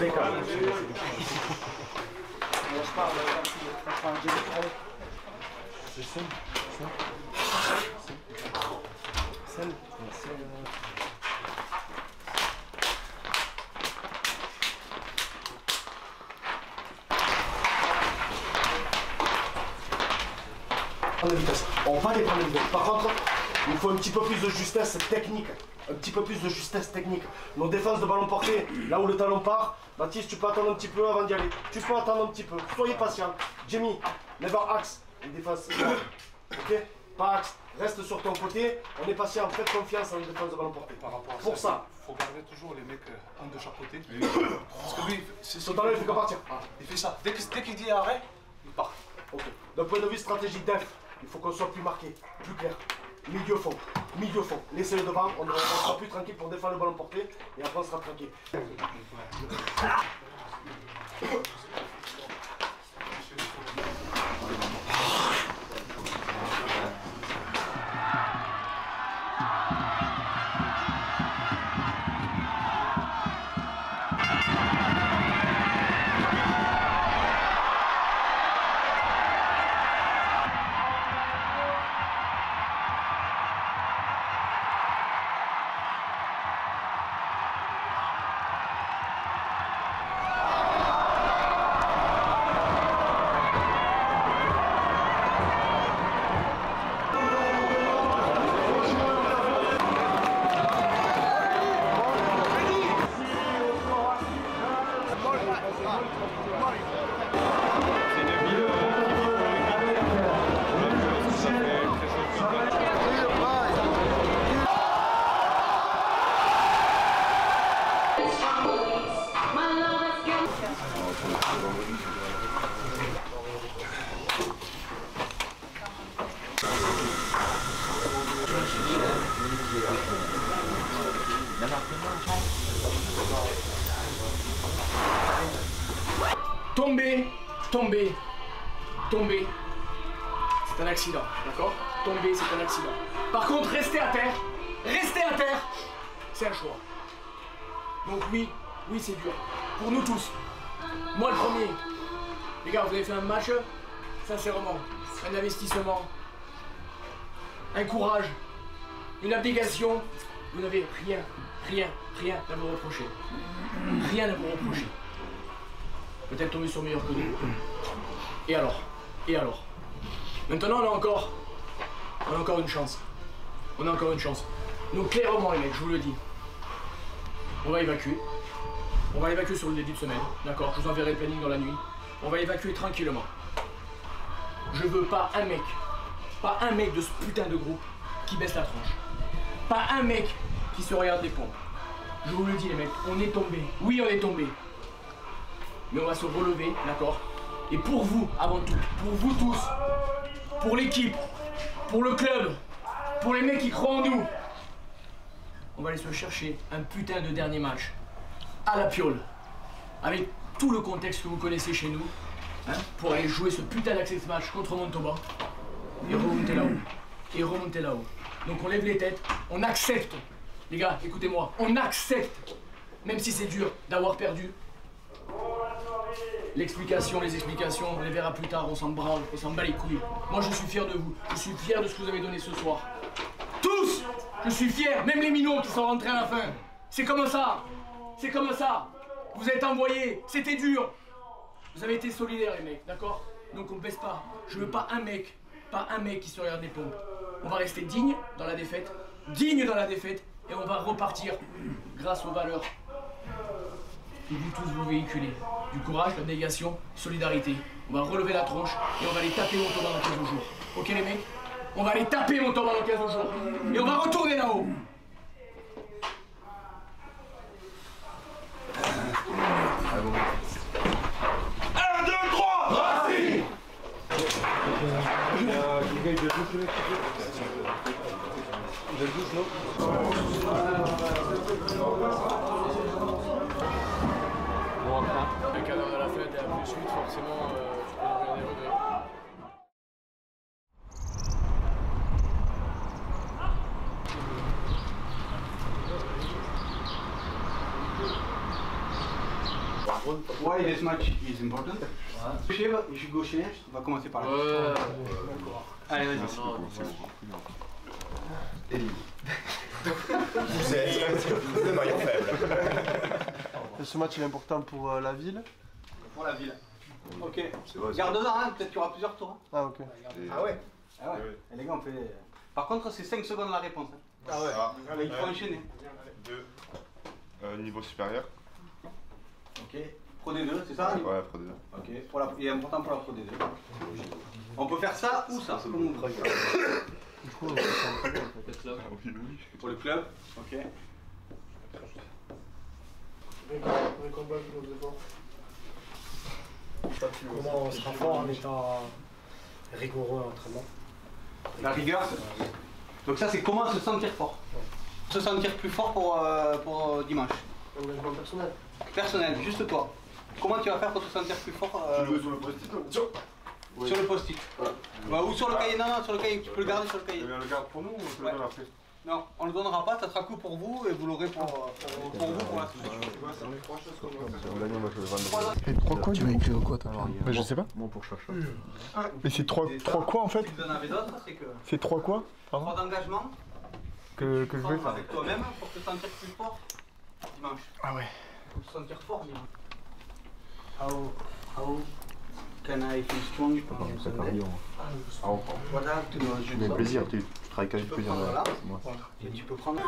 [SPEAKER 12] Impeccable.
[SPEAKER 5] C'est seul. Seul.
[SPEAKER 12] De vitesse. On va les prendre de vitesse. Par contre, il faut un petit peu plus de justesse technique. Un petit peu plus de justesse technique. Nos défenses de ballon porté, là où le talon part, Baptiste, tu peux attendre un petit peu avant d'y aller. Tu peux attendre un petit peu. Soyez patient. Jamie, never axe. Les défenses. Ok? Pas axe. Reste sur ton côté. On est patient. Faites confiance en nos défenses de ballon porté.
[SPEAKER 16] Par rapport à
[SPEAKER 12] pour ça.
[SPEAKER 16] Il faut garder toujours les mecs un de chaque côté.
[SPEAKER 12] Parce que lui, c'est talon, il fait que partir.
[SPEAKER 16] Il fait ça. Dès qu'il dit arrêt, il part.
[SPEAKER 12] Ok. D'un point de vue stratégique def, il faut qu'on soit plus marqué, plus clair. Milieu fond, milieu fond. Laissez-le devant, on sera plus tranquille pour défendre le ballon porté et après on sera tranquille.
[SPEAKER 1] Tomber, c'est un accident, d'accord? Tomber, c'est un accident. Par contre, rester à terre, c'est un choix. Donc oui, c'est dur. Pour nous tous. Moi le premier. Les gars, vous avez fait un match, sincèrement, un investissement, un courage, une abnégation. Vous n'avez rien à vous reprocher. Rien à vous reprocher. Peut-être tomber sur meilleur que nous. Et alors? Maintenant, on a encore une chance. Donc clairement, les mecs, je vous le dis, on va évacuer. On va l'évacuer sur le début de semaine, d'accord? Je vous enverrai le planning dans la nuit. On va l'évacuer tranquillement. Je veux pas un mec de ce putain de groupe qui baisse la tronche. Pas un mec qui se regarde des pompes. Je vous le dis, les mecs, on est tombé. Oui, on est tombé. Mais on va se relever, d'accord? Et pour vous, avant tout, pour vous tous, pour l'équipe, pour le club, pour les mecs qui croient en nous, on va aller se chercher un putain de dernier match à la Piole, avec tout le contexte que vous connaissez chez nous, hein, pour aller jouer ce putain d'access match contre Montauban et remonter là-haut. Donc on lève les têtes, on accepte, les gars, écoutez-moi, on accepte, même si c'est dur d'avoir perdu. Les explications, on les verra plus tard, on s'en branle, on s'en bat les couilles. Moi je suis fier de vous, je suis fier de ce que vous avez donné ce soir. Tous, je suis fier, même les minots qui sont rentrés à la fin. C'est comme ça, Vous êtes envoyés, c'était dur. Vous avez été solidaires les mecs, d'accord? Donc on baisse pas. Je veux pas un mec qui se regarde des pompes. On va rester digne dans la défaite, et on va repartir grâce aux valeurs que vous tous vous véhiculez. Du courage, l'abnégation, solidarité. On va relever la tronche et on va aller taper Montauban dans 15 jours. Ok les mecs? On va aller taper Montauban dans 15 jours. Et on va retourner là-haut.
[SPEAKER 9] Un, deux, trois, Racing!
[SPEAKER 1] Un cadre de la fête et à plus 8, forcément, tu peux en regarder regrets.
[SPEAKER 19] Why this match is important? Gaucher, je suis gaucher, on va commencer par là. Allez, vas-y.
[SPEAKER 16] Vous êtes le maillon faible.
[SPEAKER 5] Ce match il est important pour la ville.
[SPEAKER 19] Pour la ville. Ok. Garde-en, hein, peut-être qu'il y aura plusieurs tours. Hein.
[SPEAKER 5] Ah ok.
[SPEAKER 19] Ah ouais. Ah ouais. Et les gars, on fait. Par contre, c'est 5 secondes la réponse. Hein.
[SPEAKER 16] Ah ouais.
[SPEAKER 19] Il faut enchaîner.
[SPEAKER 16] 2. Niveau supérieur.
[SPEAKER 19] Ok. Pro D2, c'est ça?
[SPEAKER 16] Ouais, Pro D2.
[SPEAKER 19] Ok. Il est important pour la Pro D2. On peut faire ça ou ça? Comme on veut.
[SPEAKER 5] Du coup, on peut faire un club en fait.
[SPEAKER 19] Pour le club. Ok.
[SPEAKER 5] Les combats qui nous défendent.
[SPEAKER 21] Comment on sera fort en étant rigoureux en entraînement?
[SPEAKER 19] La rigueur. Donc ça c'est comment se sentir fort. Se sentir plus fort pour dimanche.
[SPEAKER 5] Engagement personnel.
[SPEAKER 19] Personnel, juste toi. Comment tu vas faire pour te sentir plus fort
[SPEAKER 16] Tu le veux sur le post-it?
[SPEAKER 19] Sur le post-it. Bah, ou sur le cahier, non, sur le cahier, tu peux le garder sur le cahier.
[SPEAKER 16] Tu le gardes pour nous ou on te le donne après?
[SPEAKER 19] Non, on le donnera pas, ça sera que pour vous et vous l'aurez pour vous pour la suite.
[SPEAKER 5] Et 3 quoi? Tu m'as écrit quoi toi? Je sais pas.
[SPEAKER 16] Bon pour Chacha.
[SPEAKER 5] Mais c'est 3 quoi en fait?
[SPEAKER 19] Si vous en avez d'autres, c'est que.
[SPEAKER 5] C'est 3 quoi?
[SPEAKER 19] 3 d'engagement.
[SPEAKER 5] Que je vais faire.
[SPEAKER 19] Avec toi-même pour te sentir plus fort dimanche.
[SPEAKER 5] Ah ouais.
[SPEAKER 19] Pour te sentir fort dimanche. How can I feel strong on Sunday? What I have to know?
[SPEAKER 16] Tu mets plaisir, tu travailles qu'avec plaisir.
[SPEAKER 19] Voilà. Et tu peux prendre.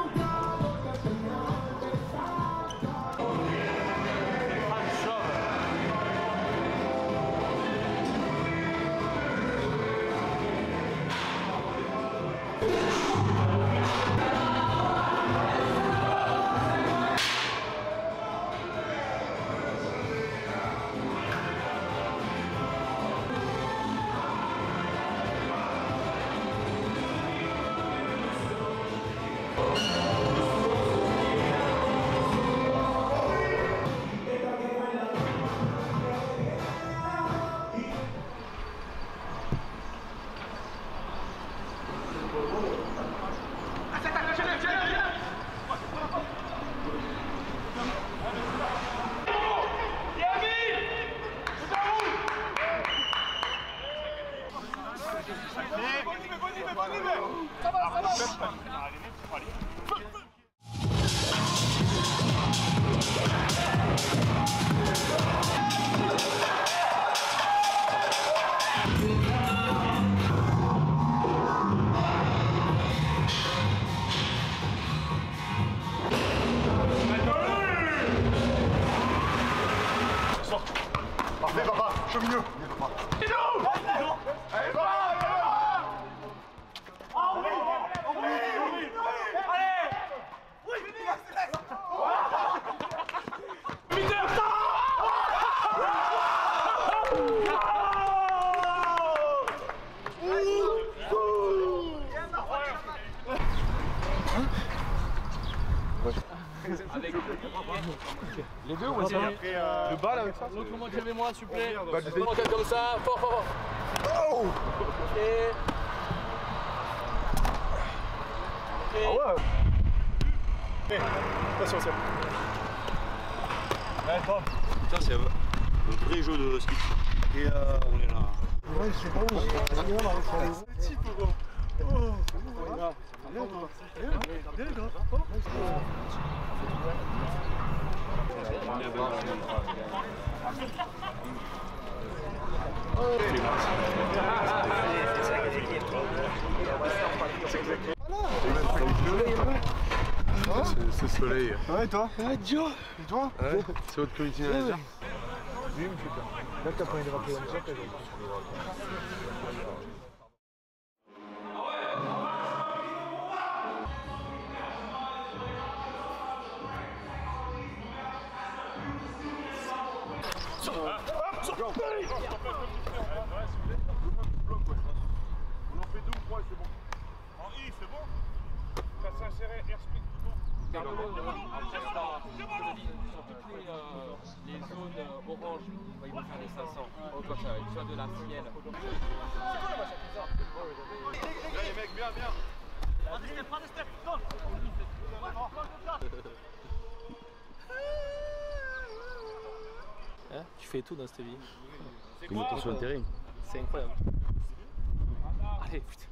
[SPEAKER 16] Parfait papa, je suis au milieu. Allez va.
[SPEAKER 1] Avec
[SPEAKER 5] les deux ou le bal avec ça?
[SPEAKER 1] L'autre moment qu'il y avait moi, s'il vous plaît.
[SPEAKER 5] Bah,
[SPEAKER 1] Comme ça, fort, fort, fort.
[SPEAKER 5] Oh.
[SPEAKER 1] Ok.
[SPEAKER 5] Ah ouais. Attention, c'est.
[SPEAKER 16] Allez, Tom. Ça, c'est un vrai jeu de ski. Et on est là.
[SPEAKER 5] Ouais, je sais pas où.
[SPEAKER 16] C'est soleil.
[SPEAKER 5] Ouais, toi? Ouais, Joe. Et toi?
[SPEAKER 16] Ouais, c'est votre community manager.
[SPEAKER 5] Oui, mais putain. Là, t'as pris des rappels comme ça, t'as joué.
[SPEAKER 9] On en fait 2 ou 3 et c'est bon. En I, c'est bon. T'as s'inséré airspeed tout le temps.
[SPEAKER 10] Sur toutes les zones oranges, ils vont faire les 500. Comme ça, soit de la ciel.
[SPEAKER 9] Là, les mecs, bien, bien. Prends des steps, donne.
[SPEAKER 8] Hein, tu fais tout dans cette vie.
[SPEAKER 2] Une moto sur le terrain.
[SPEAKER 8] C'est incroyable. Allez, putain.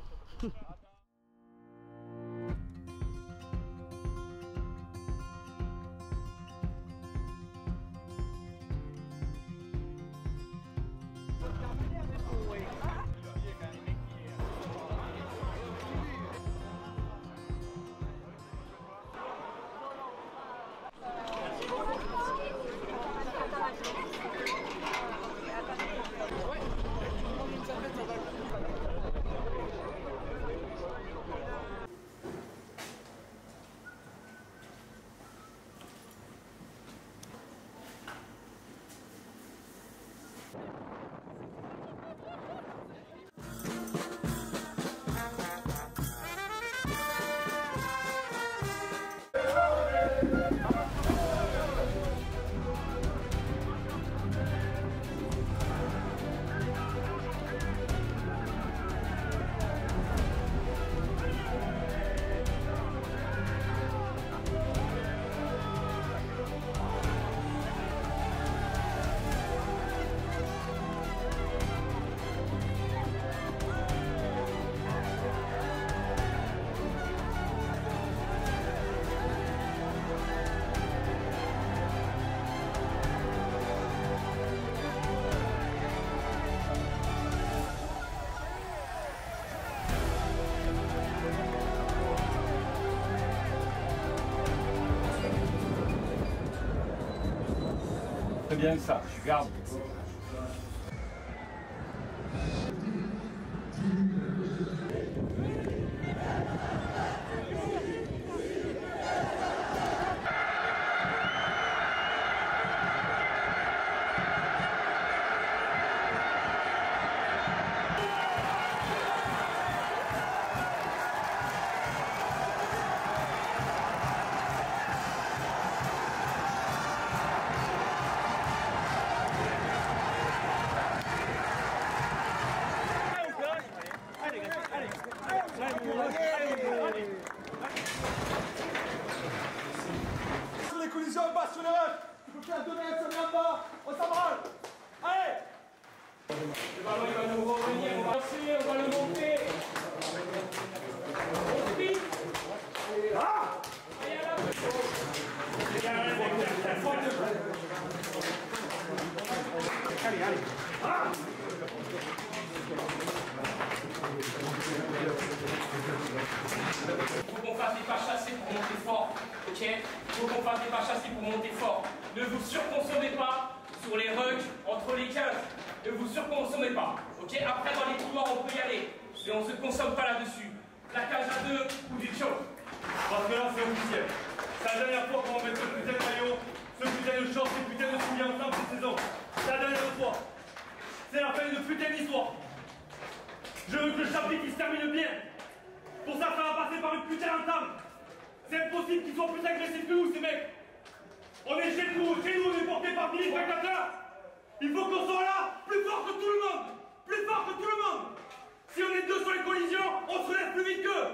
[SPEAKER 13] C'est bien ça, je garde.
[SPEAKER 9] Sur les collisions en bas, sur les rushs. Tu peux faire 2 mètres, ça vient en bas. On s'embralle. Allez.
[SPEAKER 13] Le ballon il va nous revenir, on va lancer, on va le monter. On speed. Ah. Et à la allez, allez. Ah. Faut qu'on fasse des pas chassés pour monter fort, ok? Faut qu'on fasse des pas chassés pour monter fort. Ne vous surconsommez pas sur les rucks entre les 15. Ne vous surconsommez pas, ok? Après dans les couloirs on peut y aller, mais on se consomme pas là-dessus. Plaquage à 2 ou du choc.
[SPEAKER 9] Parce que là c'est officiel. C'est la dernière fois qu'on va mettre ce putain de maillot, ce putain de short, ce putain de souliers ensemble cette saison. C'est la dernière fois. C'est la fin de putain d'histoire. Je veux que le chapitre il se termine bien. Pour ça, ça va passer par une putain d'entame. C'est impossible qu'ils soient plus agressifs que nous, ces mecs. On est chez nous, on est porté par 1000 spectateurs. Il faut qu'on soit là, plus fort que tout le monde. Plus fort que tout le monde. Si on est deux sur les collisions, on se relève plus vite qu'eux.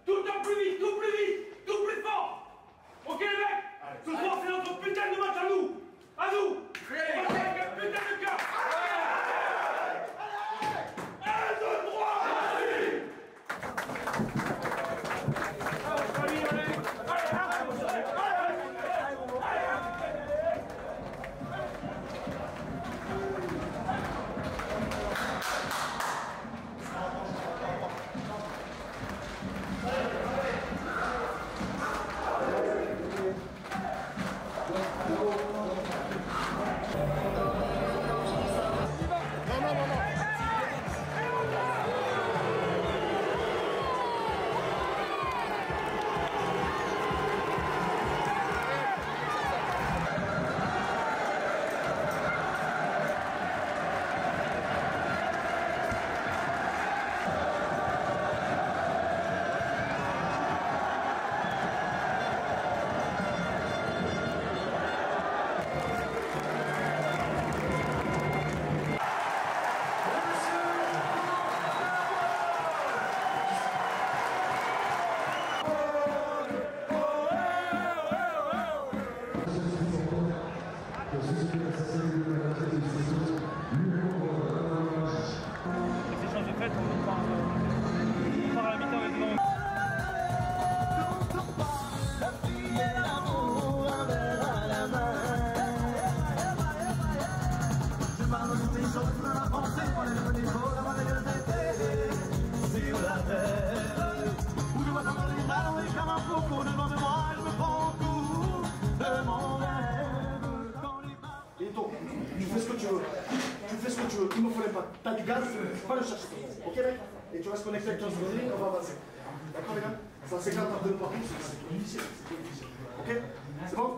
[SPEAKER 9] Tout le temps plus vite, tout plus fort. Ok les mecs? Ce soir c'est notre putain de match à nous. À nous. On va faire avec un putain de cœur.
[SPEAKER 12] faut pas le chercher. Ok mec? Et tu restes connecté avec ton souris, on va avancer. D'accord les gars? Ça c'est quand t'as deux partout, c'est difficile. Ok? C'est bon?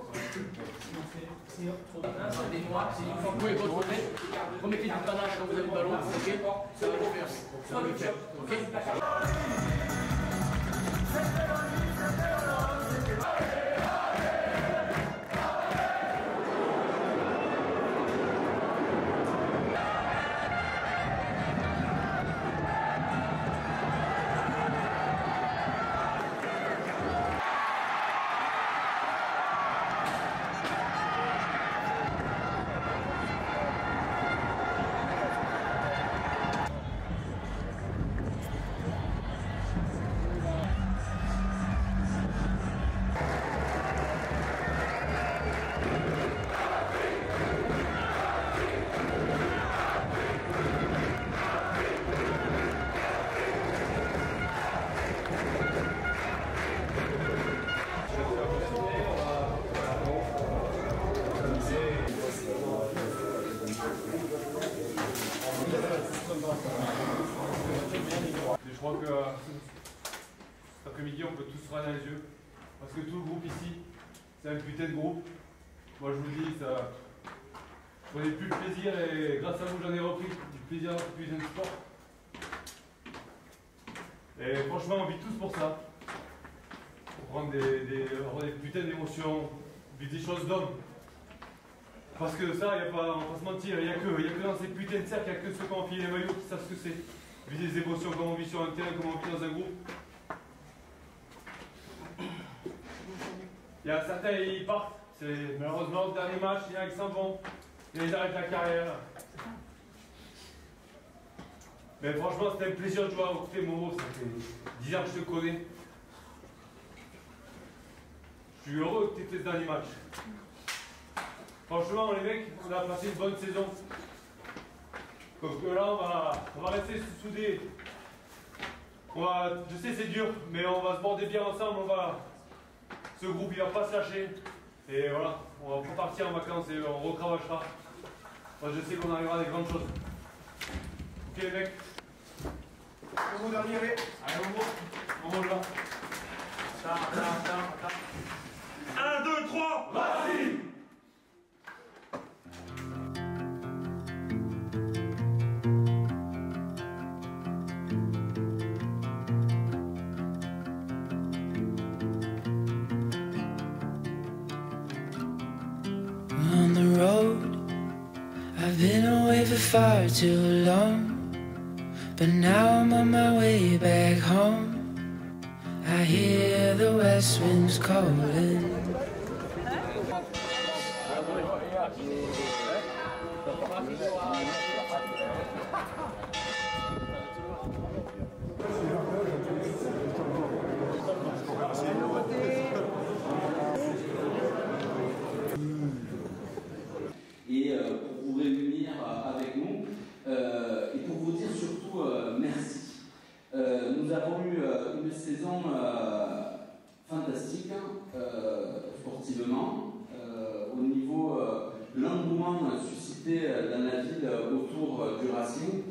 [SPEAKER 1] Vous pouvez contrôler, remettez du panache quand vous avez le ballon, ok? Ça va le faire, ça va le faire, ok?
[SPEAKER 7] Je crois que cet après-midi, on peut tous se regarder dans les yeux. Parce que tout le groupe ici, c'est un putain de groupe. Moi, je vous le dis, ça. Je prenais plus de plaisir et grâce à vous, j'en ai repris du plaisir dans ce putain de sport. Et franchement, on vit tous pour ça. Pour prendre avoir des putains d'émotions, vivre des choses d'hommes. Parce que ça, on va pas se mentir, il n'y a que dans ces putains de cercles, il n'y a que ceux qui ont enfilé les maillots qui savent ce que c'est. Vivre des émotions, comment on vit sur un terrain, comment on vit dans un groupe. Il y a certains, ils partent. C'est malheureusement le dernier match, il y en a qui s'en vont. Ils arrêtent la carrière. Mais franchement, c'était un plaisir de jouer à côté de Momo. Ça fait 10 ans que je te connais. Je suis heureux que tu aies fait ce dernier match. Franchement, les mecs, on a passé une bonne saison. Donc là, on va rester soudés. Je sais, c'est dur, mais on va se border bien ensemble. Ce groupe, il va pas se lâcher. Et voilà, on va repartir en vacances et on recravachera. Moi, je sais qu'on arrivera à des grandes choses. Ok, les mecs?
[SPEAKER 12] Au dernier, allez.
[SPEAKER 7] Allez, on monte là. Attends.
[SPEAKER 9] 1, 2, 3, vas-y!
[SPEAKER 11] On the road, I've been away for far too long, but now I'm on my way back home. I hear the west winds calling.
[SPEAKER 15] Et pour vous réunir avec nous et pour vous dire surtout merci. Nous avons eu une saison fantastique sportivement au niveau de l'engouement suscité dans la ville autour du Racing.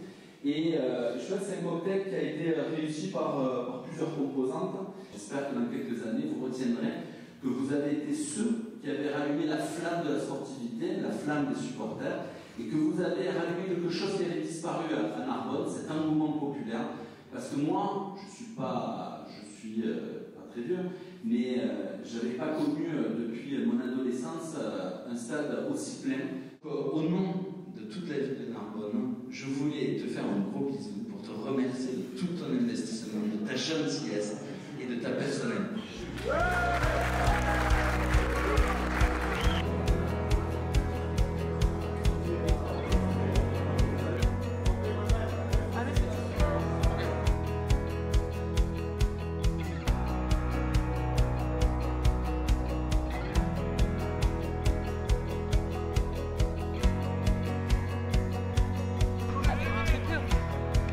[SPEAKER 15] Et je crois que c'est un cocktail qui a été réussi par plusieurs composantes. J'espère que dans quelques années, vous retiendrez que vous avez été ceux qui avaient rallumé la flamme de la sportivité, la flamme des supporters, et que vous avez rallumé quelque chose qui avait disparu à Narbonne, cet engouement populaire. Parce que moi, je suis pas très vieux, mais je n'avais pas connu depuis mon adolescence un stade aussi plein. Au nom de toute la ville de Narbonne, je voulais te faire un gros bisou pour te remercier de tout ton investissement, de ta gentillesse et de ta personnalité.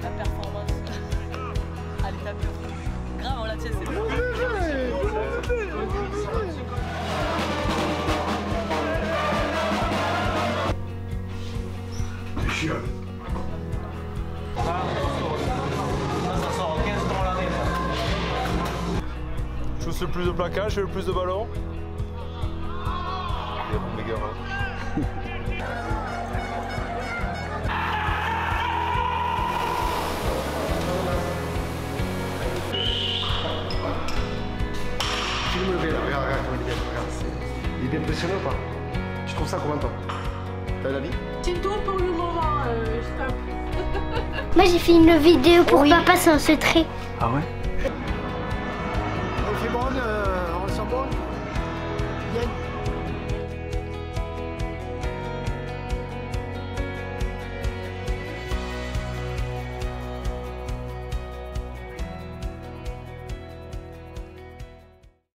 [SPEAKER 6] La performance à l'état pur. Grave, on la tient, c'est bon.
[SPEAKER 9] C'est chiant.
[SPEAKER 7] lance le plus de plaquages, je fais le plus de ballons.
[SPEAKER 20] Il y a mes gars.
[SPEAKER 12] Filme le V là, regarde comment il est bien, regarde. Il est bien positionné ou pas? Tu trouves ça comment toi? T'as l'avis?
[SPEAKER 4] C'est tout pour le moment, stop.
[SPEAKER 22] Moi j'ai fait une vidéo pour papa sans secret.
[SPEAKER 2] Ah ouais?
[SPEAKER 12] On fait bon, on le sent bon. Bien.